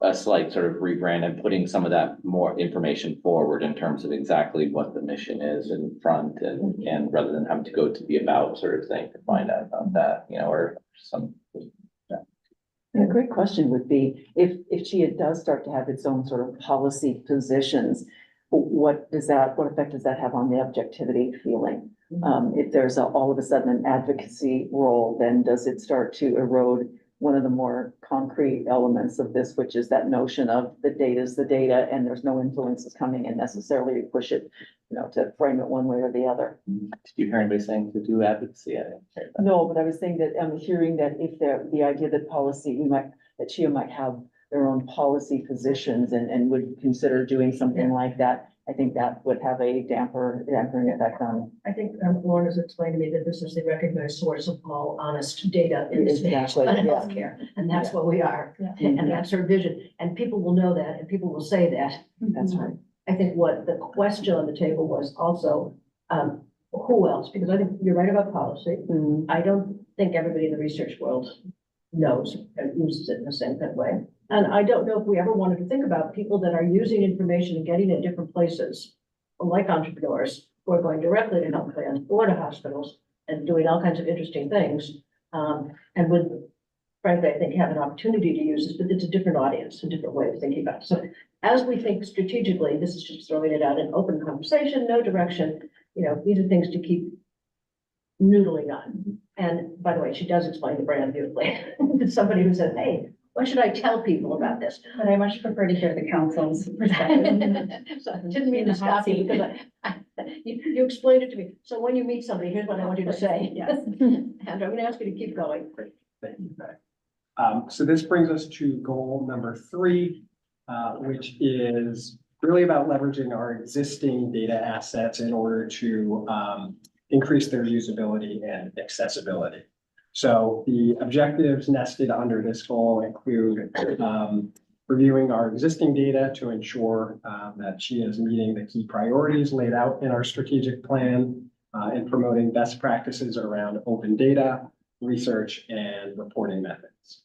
a slight sort of rebrand and putting some of that more information forward in terms of exactly what the mission is in front and rather than having to go to the about sort of thing to find out about that, or some. A great question would be, if CHIA does start to have its own sort of policy positions, what effect does that have on the objectivity feeling? If there's all of a sudden an advocacy role, then does it start to erode one of the more concrete elements of this, which is that notion of the data is the data and there's no influences coming in necessarily to push it, to frame it one way or the other. Did you hear anybody saying to do advocacy? I didn't hear that. No, but I was saying that I'm hearing that if the idea that that CHIA might have their own policy positions and would consider doing something like that, I think that would have a dampering effect on. I think Lauren has explained to me that this is the recognized source of all honest data in this Exactly, on yeah. healthcare, and that's what we are. Yeah. And that's her vision, and people will know that, and people will say that. That's right. I think what the question on the table was also, who else? Because I think you're right about policy. I don't think everybody in the research world knows and uses it in the same kind of way. And I don't know if we ever wanted to think about people that are using information and getting it different places, like entrepreneurs who are going directly to health plans or to hospitals and doing all kinds of interesting things. And would, frankly, I think have an opportunity to use this, but it's a different audience, a different way of thinking about it. So as we think strategically, this is just throwing it out in open conversation, no direction, these are things to keep noodling on. And by the way, she does explain the brand beautifully. Somebody who said, hey, why should I tell people about this? But I much prefer to hear the council's perspective. So I didn't mean to stop you because you explained it to me. So when you meet somebody, here's what I want you to say. Yes. And I'm going to ask you to keep going. Thank you, Beck. So this brings us to goal number 3, which is really about leveraging our existing data assets in order to increase their usability and accessibility. So the objectives nested under this goal include reviewing our existing data to ensure that CHIA is meeting the key priorities laid out in our strategic plan and promoting best practices around open data, research, and reporting methods.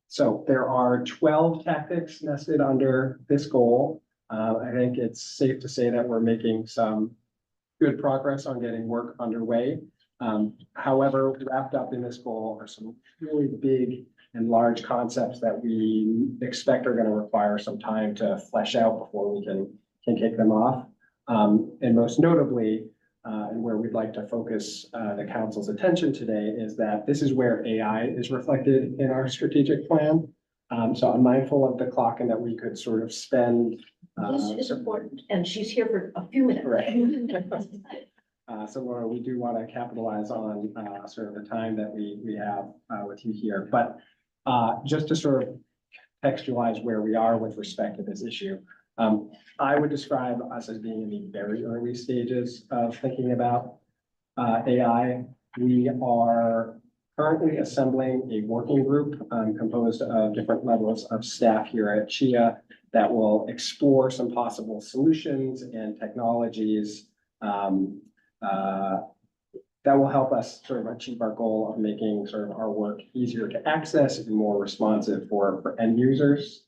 So there are 12 tactics nested under this goal. I think it's safe to say that we're making some good progress on getting work underway. However, wrapped up in this goal are some really big and large concepts that we expect are going to require some time to flesh out before we can can kick them off. And most notably, and where we'd like to focus the council's attention today is that this is where AI is reflected in our strategic plan. So I'm mindful of the clock and that we could sort of spend. This is important, and she's here for a few minutes. So Laura, we do want to capitalize on sort of the time that we have with you here. But just to sort of textualize where we are with respect to this issue, I would describe us as being in the very early stages of thinking about AI. We are currently assembling a working group composed of different levels of staff here at CHIA that will explore some possible solutions and technologies that will help us sort of achieve our goal of making sort of our work easier to access and more responsive for end users.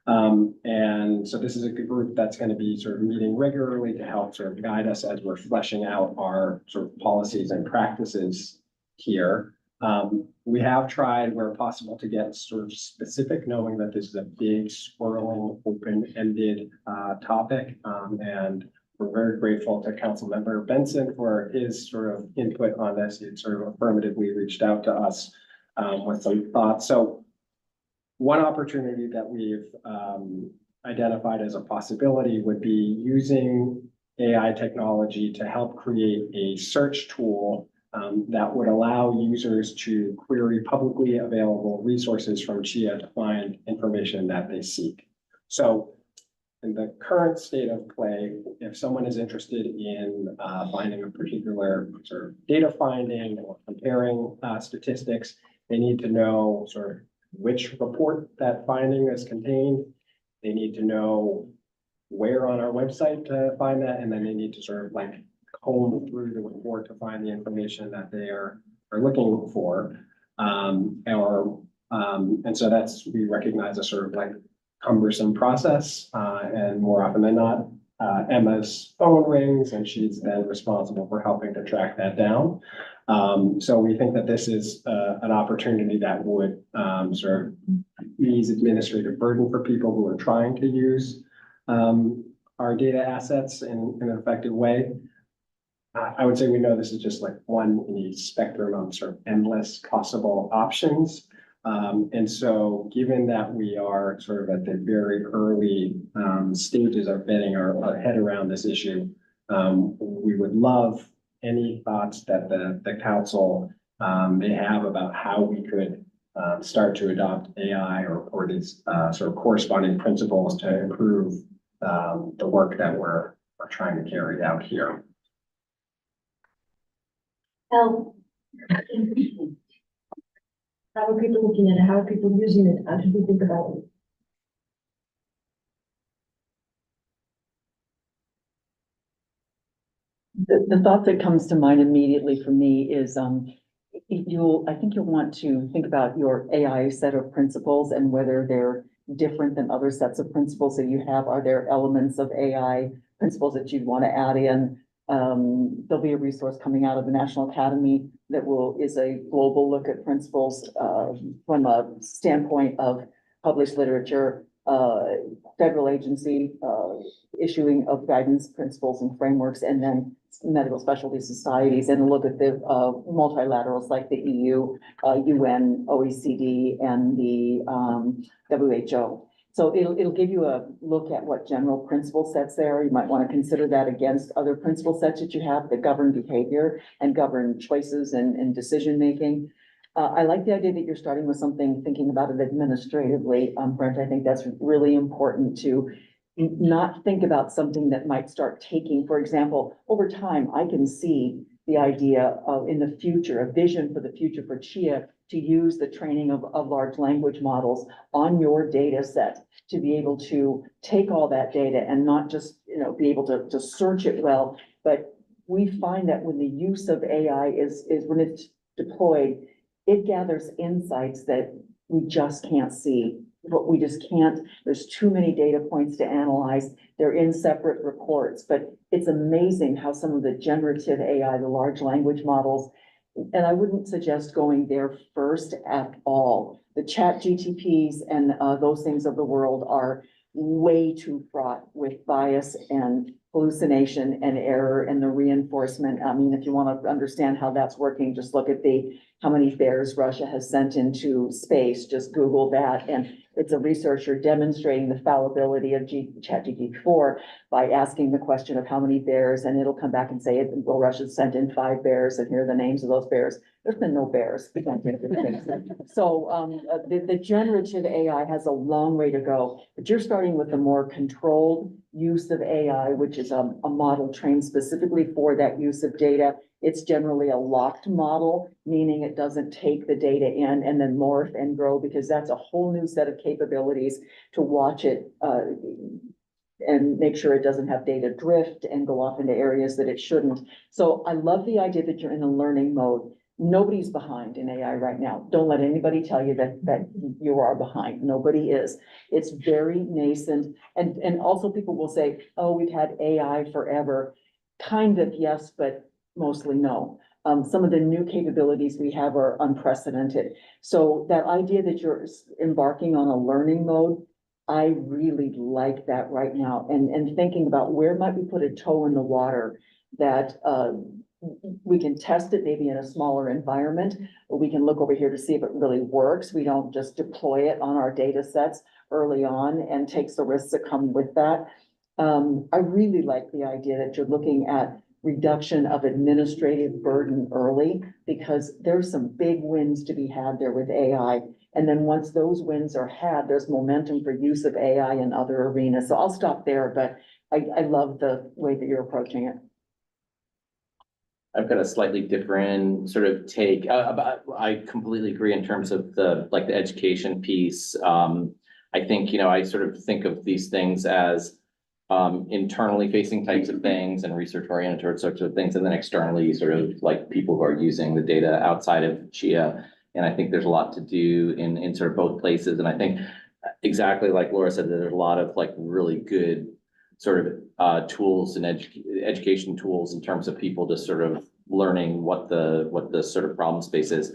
And so this is a good group that's going to be sort of meeting regularly to help sort of guide us as we're fleshing out our sort of policies and practices here. We have tried where possible to get sort of specific, knowing that this is a big, swirling, open-ended topic. And we're very grateful to Councilmember Benson for his sort of input on this. He sort of affirmatively reached out to us with some thoughts. So one opportunity that we've identified as a possibility would be using AI technology to help create a search tool that would allow users to query publicly available resources from CHIA to find information that they seek. So in the current state of play, if someone is interested in finding a particular sort of data finding or comparing statistics, they need to know sort of which report that finding is contained. They need to know where on our website to find that, and then they need to sort of like comb through the report to find the information that they are looking for. And so we recognize a sort of like cumbersome process, and more often than not, Emma's phone rings and she's then responsible for helping to track that down. So we think that this is an opportunity that would sort of ease administrative burden for people who are trying to use our data assets in an effective way. I would say we know this is just like one in a spectrum of sort of endless possible options. And so given that we are sort of at the very early stages of getting our head around this issue, we would love any thoughts that the council may have about how we could start to adopt AI or these sort of corresponding principles to improve the work that we're trying to carry out here. How are people looking at it? How are people using it? How should we think about it? The thought that comes to mind immediately for me is I think you'll want to think about your AI set of principles and whether they're different than other sets of principles that you have. Are there elements of AI principles that you'd want to add in? There'll be a resource coming out of the National Academy that is a global look at principles from a standpoint of published literature, federal agency issuing of guidance, principles and frameworks, and then medical specialty societies, and look at the multilaterals like the EU, UN, OECD, and the WHO. So it'll give you a look at what general principle sets there. You might want to consider that against other principle sets that you have that govern behavior and govern choices and decision making. I like the idea that you're starting with something, thinking about it administratively, Brent. I think that's really important to not think about something that might start taking, for example, over time, I can see the idea of in the future, a vision for the future for CHIA to use the training of large language models on your data set to be able to take all that data and not just, be able to search it well. But we find that when the use of AI is when it's deployed, it gathers insights that we just can't see. But we just can't, there's too many data points to analyze. They're in separate reports, but it's amazing how some of the generative AI, the large language models, and I wouldn't suggest going there first at all. The chat GTPs and those things of the world are way too fraught with bias and hallucination and error and the reinforcement. I mean, if you want to understand how that's working, just look at how many bears Russia has sent into space. Just Google that. And it's a researcher demonstrating the fallibility of ChatGPT-4 by asking the question of how many bears, and it'll come back and say, well, Russia sent in 5 bears, and here are the names of those bears. There's been no bears. So the generative AI has a long way to go, but you're starting with the more controlled use of AI, which is a model trained specifically for that use of data. It's generally a locked model, meaning it doesn't take the data in and then morph and grow, because that's a whole new set of capabilities to watch it and make sure it doesn't have data drift and go off into areas that it shouldn't. So I love the idea that you're in a learning mode. Nobody's behind in AI right now. Don't let anybody tell you that you are behind. Nobody is. It's very nascent. And also people will say, oh, we've had AI forever. Kind of, yes, but mostly no. Some of the new capabilities we have are unprecedented. So that idea that you're embarking on a learning mode, I really like that right now. And thinking about where might we put a toe in the water that we can test it maybe in a smaller environment, or we can look over here to see if it really works. We don't just deploy it on our data sets early on and takes the risks that come with that. I really like the idea that you're looking at reduction of administrative burden early, because there's some big wins to be had there with AI. And then once those wins are had, there's momentum for use of AI in other arenas. So I'll stop there, but I love the way that you're approaching it. I've got a slightly different sort of take. I completely agree in terms of the education piece. I think, I sort of think of these things as internally facing types of things and research oriented sorts of things, and then externally sort of like people who are using the data outside of CHIA. And I think there's a lot to do in sort of both places. And I think exactly like Laura said, that there's a lot of really good sort of tools and education tools in terms of people just sort of learning what the sort of problem space is.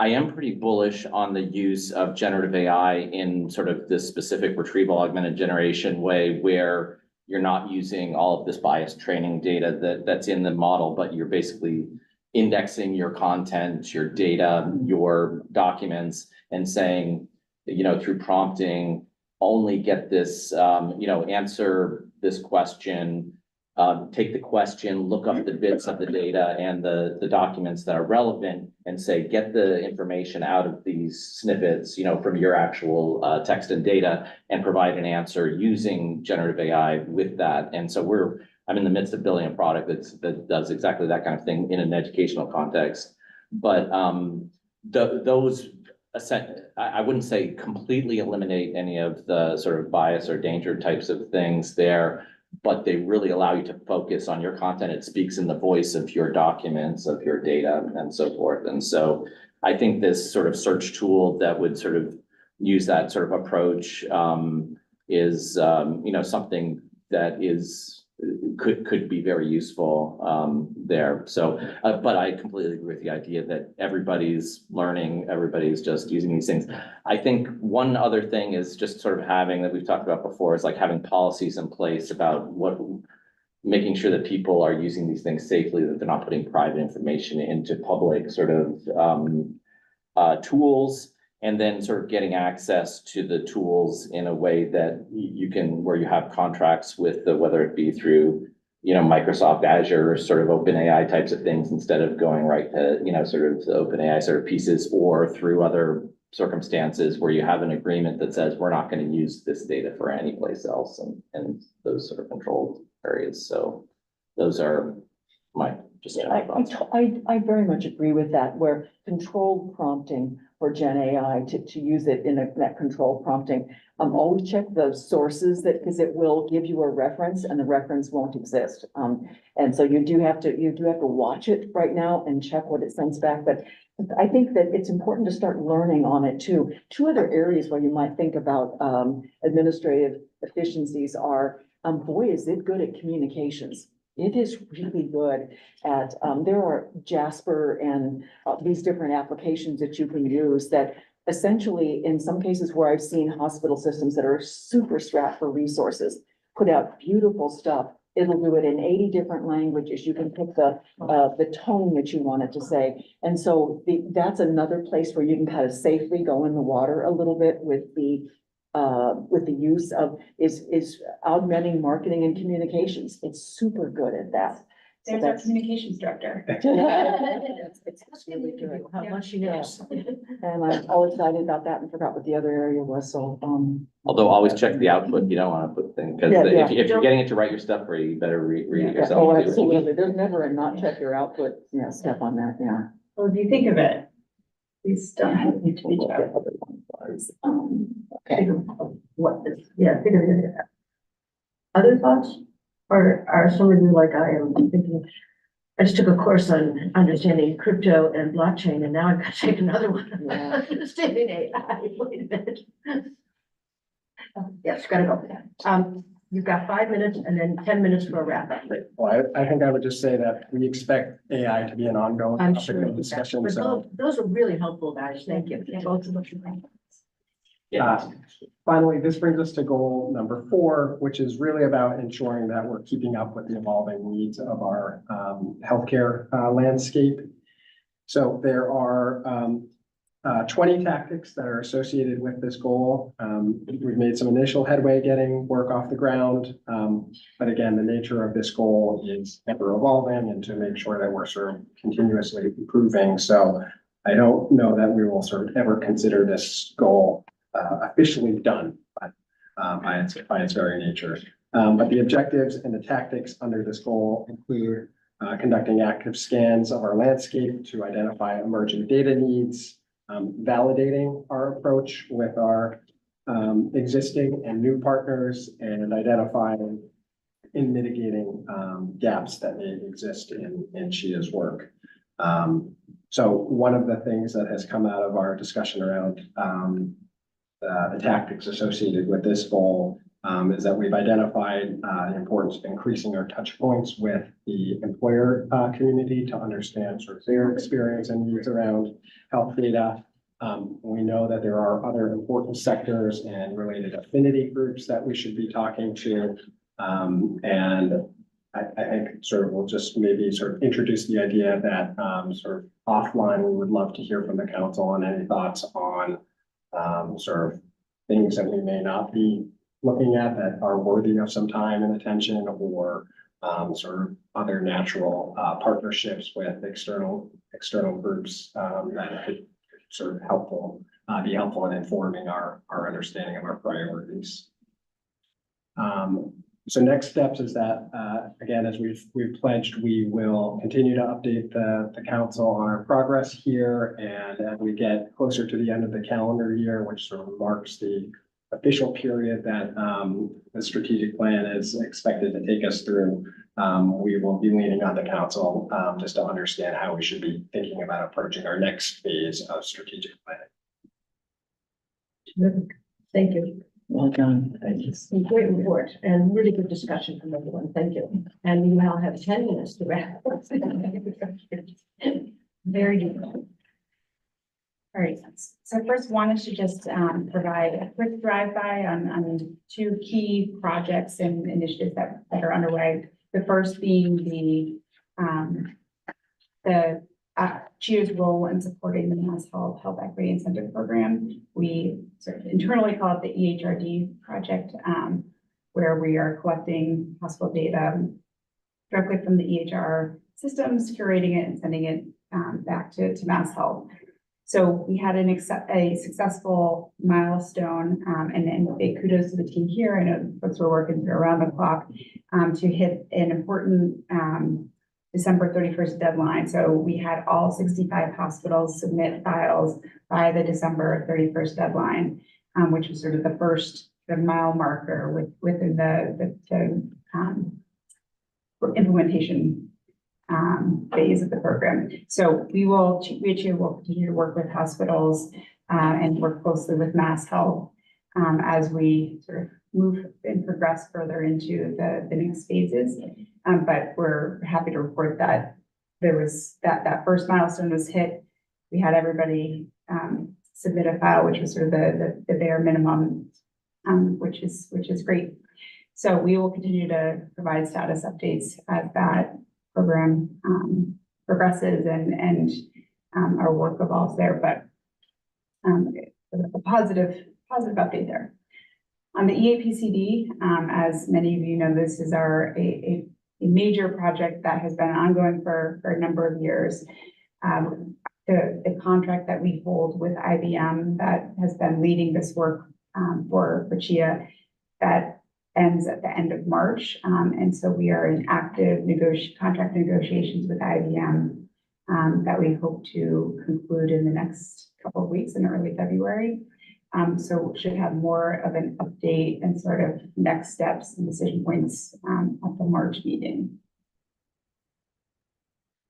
I am pretty bullish on the use of generative AI in sort of this specific retrieval augmented generation way, where you're not using all of this biased training data that's in the model, but you're basically indexing your content, your data, your documents, and saying, through prompting, only get this, answer this question, take the question, look up the bits of the data and the documents that are relevant, and say, get the information out of these snippets, from your actual text and data, and provide an answer using generative AI with that. And so I'm in the midst of building a product that does exactly that kind of thing in an educational context. But those, I wouldn't say completely eliminate any of the sort of bias or danger types of things there, but they really allow you to focus on your content. It speaks in the voice of your documents, of your data, and so forth. And so I think this sort of search tool that would sort of use that sort of approach is, something that could be very useful there. So, but I completely agree with the idea that everybody's learning, everybody's just using these things. I think one other thing is just sort of having, that we've talked about before, is like having policies in place about making sure that people are using these things safely, that they're not putting private information into public sort of tools, and then sort of getting access to the tools in a way that where you have contracts with whether it be through, Microsoft Azure, sort of OpenAI types of things, instead of going right to, sort of the OpenAI sort of pieces, or through other circumstances where you have an agreement that says we're not going to use this data for any place else, and those sort of controlled areas. So those are my I very much agree with that, where controlled prompting for Gen AI to use it in that controlled prompting. Always check those sources, because it will give you a reference and the reference won't exist. And so you do have to watch it right now and check what it sends back. But I think that it's important to start learning on it too. Two other areas where you might think about administrative efficiencies are, boy, is it good at communications. It is really good at, there are Jasper and these different applications that you can use that essentially, in some cases where I've seen hospital systems that are super strapped for resources, put out beautiful stuff. It'll do it in 80 different languages. You can pick the tone that you want it to say. And so that's another place where you can kind of safely go in the water a little bit with the use of, is augmenting marketing and communications. It's super good at that. So There's our that's, communications director. it's really good. How much she knows. And I'm all excited about that and forgot what the other area was, so, Although always check the output, you don't wanna put things, because Yeah, if yeah. if you're getting it to write your stuff for you, you better read it yeah, yourself. oh, too. absolutely. There's never a not check your output, step on that, yeah. Well, if you think of it, these don't have to be What the checked. other one was, okay. What is, yeah, figure it out. Other thoughts? Or are some of you like I am thinking, I just took a course on understanding crypto and blockchain, and now I've got to take another one. Yeah. Understanding AI, wait a minute. Yes, gotta go. You've got 5 minutes and then 10 minutes for a wrap up. Well, I think I would just say that we expect AI to be an ongoing I'm topic sure. of discussion, But so. those are really helpful, guys. Thank you. Both of them. Finally, this brings us to goal number 4, which is really about ensuring that we're keeping up with the evolving needs of our healthcare landscape. So there are 20 tactics that are associated with this goal. We've made some initial headway getting work off the ground. But again, the nature of this goal is ever evolving and to make sure that we're sort of continuously improving. So I don't know that we will sort of ever consider this goal officially done, but by its very nature. But the objectives and the tactics under this goal include conducting active scans of our landscape to identify emerging data needs, validating our approach with our existing and new partners, and identifying and mitigating gaps that may exist in CHIA's work. So one of the things that has come out of our discussion around the tactics associated with this goal is that we've identified the importance of increasing our touch points with the employer community to understand sort of their experience and needs around health data. We know that there are other important sectors and related affinity groups that we should be talking to. And I think sort of we'll just maybe sort of introduce the idea that sort of offline, we would love to hear from the council on any thoughts on sort of things that we may not be looking at that are worthy of some time and attention, or sort of other natural partnerships with external groups that could sort of be helpful in informing our understanding of our priorities. So next steps is that, again, as we've pledged, we will continue to update the council on our progress here. And as we get closer to the end of the calendar year, which sort of marks the official period that the strategic plan is expected to take us through, we will be leaning on the council just to understand how we should be thinking about approaching our next phase of strategic planning. Terrific. Thank you. Well done. Thank you. Great report and really good discussion from everyone. Thank you. And you now have 10 minutes to wrap. Very good. All right, so first wanted to just provide a quick drive-by on 2 key projects and initiatives that are underway. The first being the CHIA's role in supporting the Mass Health Equity Incentive Program. We sort of internally call it the EHRD project, where we are collecting hospital data directly from the EHR systems, curating it and sending it back to Mass Health. So we had a successful milestone, and big kudos to the team here. I know folks were working around the clock to hit an important December 31st deadline. So we had all 65 hospitals submit files by the December 31st deadline, which was sort of the first mile marker within the implementation phase of the program. So we will continue to work with hospitals and work closely with Mass Health as we sort of move and progress further into the next phases. But we're happy to report that there was that first milestone was hit. We had everybody submit a file, which was sort of the bare minimum, which is great. So we will continue to provide status updates as that program progresses and our work evolves there, but a positive update there. On the EAPCD, as many of you know, this is a major project that has been ongoing for a number of years. The contract that we hold with IBM that has been leading this work for CHIA, that ends at the end of March. And so we are in active contract negotiations with IBM that we hope to conclude in the next couple of weeks in early February. So should have more of an update and sort of next steps and decision points at the March meeting.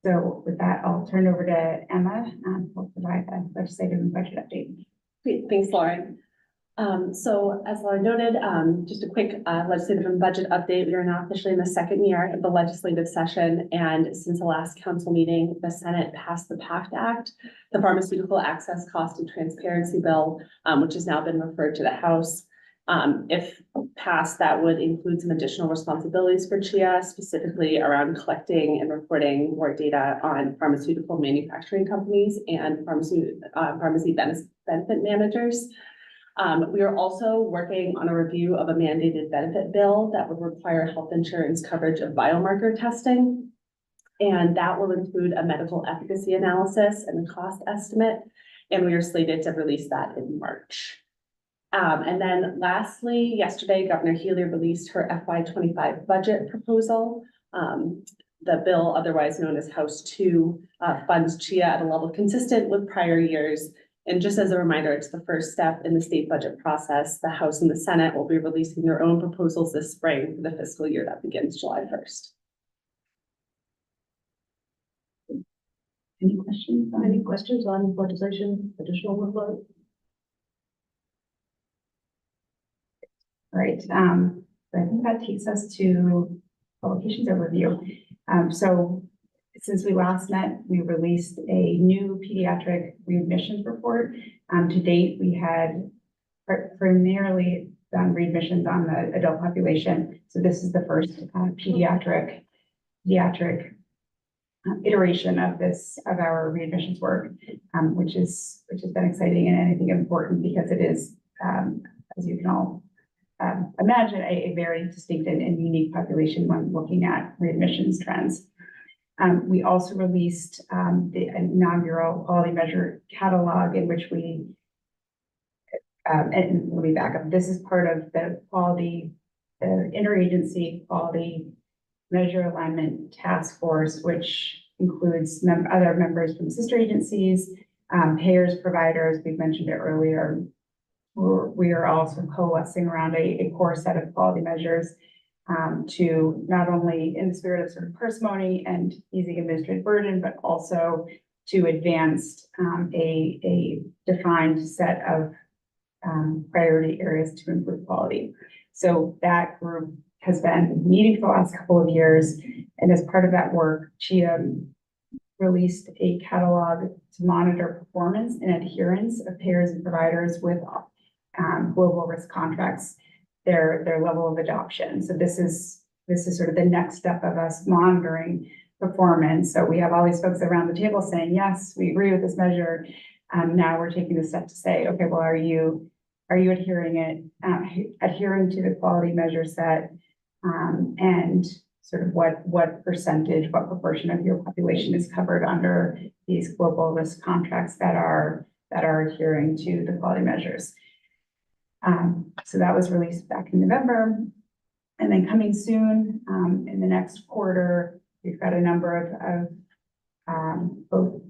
So with that, I'll turn over to Emma, who will provide a legislative and budget update. Great, thanks, Lauren. So as Lauren noted, just a quick legislative and budget update. We are now officially in the second year of the legislative session, and since the last council meeting, the Senate passed the PACT Act, the Pharmaceutical Access Cost and Transparency Bill, which has now been referred to the House. If passed, that would include some additional responsibilities for CHIA, specifically around collecting and reporting more data on pharmaceutical manufacturing companies and pharmacy benefit managers. We are also working on a review of a mandated benefit bill that would require health insurance coverage of biomarker testing. And that will include a medical efficacy analysis and a cost estimate. And we are slated to release that in March. And then lastly, yesterday, Governor Healy released her FY25 budget proposal. The bill, otherwise known as House 2, funds CHIA at a level consistent with prior years. And just as a reminder, it's the first step in the state budget process. The House and the Senate will be releasing their own proposals this spring for the fiscal year that begins July 1st. Any questions? Any questions on legislation, additional workload? All right, so I think that takes us to publications overview. So since we last met, we released a new pediatric readmissions report. To date, we had primarily done readmissions on the adult population. So this is the first pediatric iteration of our readmissions work, which has been exciting and I think important because it is, as you can all imagine, a very distinct and unique population when looking at readmissions trends. We also released the inaugural quality measure catalog in which we, and let me back up, this is part of the interagency quality measure alignment task force, which includes other members from sister agencies, payers, providers, we've mentioned it earlier. We are also coalescing around a core set of quality measures to not only in the spirit of sort of parsimony and easing administrative burden, but also to advance a defined set of priority areas to improve quality. So that group has been meeting for the last couple of years. And as part of that work, CHIA released a catalog to monitor performance and adherence of payers and providers with global risk contracts, their level of adoption. So this is sort of the next step of us monitoring performance. So we have all these folks around the table saying, yes, we agree with this measure. Now we're taking the step to say, okay, well, are you adhering to the quality measure set, and sort of what percentage, what proportion of your population is covered under these global risk contracts that are adhering to the quality measures. So that was released back in November, and then coming soon in the next quarter, we've got a number of both.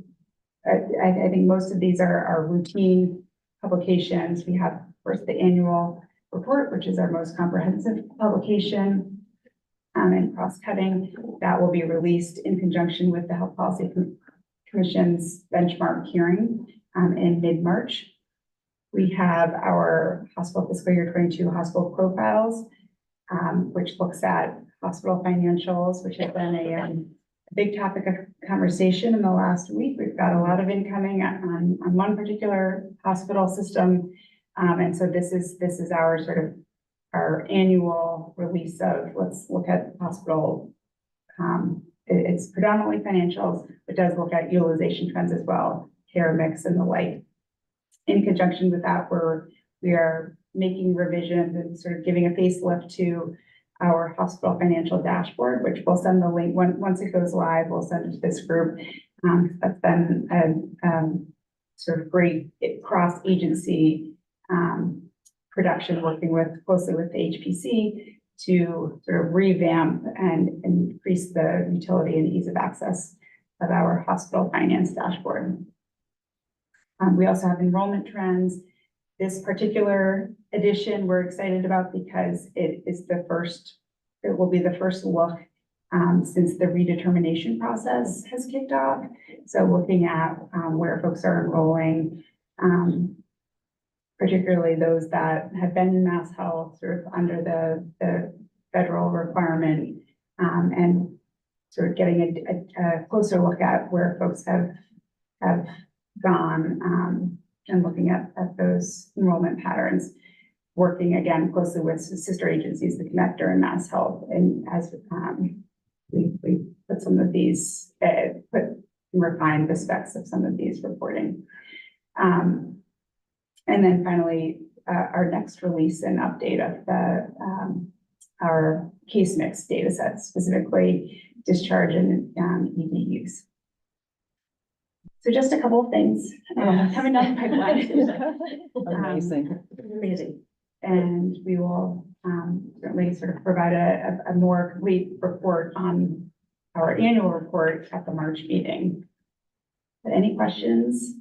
I think most of these are routine publications. We have first the annual report, which is our most comprehensive publication, and cross-cutting that will be released in conjunction with the Health Policy Commission's benchmark hearing in mid-March. We have our hospital fiscal year 22 hospital profiles, which looks at hospital financials, which has been big topic of conversation in the last week. We've got a lot of incoming on one particular hospital system. And so this is our sort of our annual release of, let's look at hospital. It's predominantly financials, but does look at utilization trends as well, care mix and the like. In conjunction with that, we are making revisions and sort of giving a facelift to our hospital financial dashboard, which we'll send the link once it goes live, we'll send it to this group. That's been a sort of great cross-agency production, working closely with the HPC to sort of revamp and increase the utility and ease of access of our hospital finance dashboard. We also have enrollment trends. This particular edition we're excited about because it will be the first look since the redetermination process has kicked off. So looking at where folks are enrolling, particularly those that have been in Mass Health sort of under the federal requirement, and sort of getting a closer look at where folks have gone, and looking at those enrollment patterns, working again closely with sister agencies, the Connector and Mass Health, and as we put some of these, refine the specs of some of these reporting. And then finally, our next release and update of our case mix data sets, specifically discharge and ED use. So just a couple of things coming down the pipeline. Amazing. And we will certainly sort of provide a more complete report on our annual report at the March meeting. But any questions?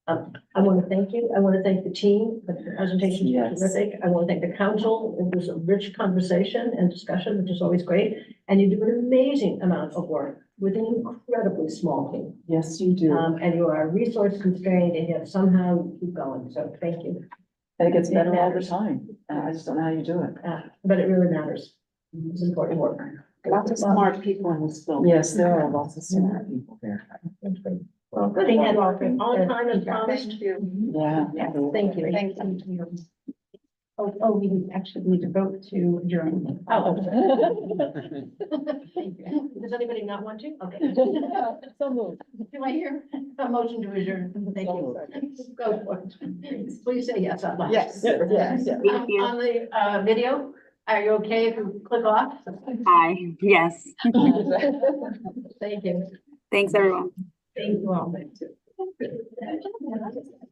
I want to thank you. I want to thank the team. The presentation was terrific. I want to thank the council. It was a rich conversation and discussion, which is always great. And you do an amazing amount of work with an incredibly small team. Yes, you do. And you are resource constrained and yet somehow you keep going. So thank you. And it gets better all the matters. time. I just don't know how you do it. But it really matters. It's important work. Lots of smart people in this building. Yes, there are lots of smart people there. Well, good thing and on time and promised. Yeah. Yes, Thank you. Thank you. Oh, we actually need to vote to adjourn. Oh. Thank you. Does anybody not want to? Okay. So moved. Do I hear a motion to adjourn? Thank you. Go for it. Please say yes. Out loud. Yes. On the video, are you okay if you click off? Hi, yes. Thank you. Thanks, everyone. Thank you all.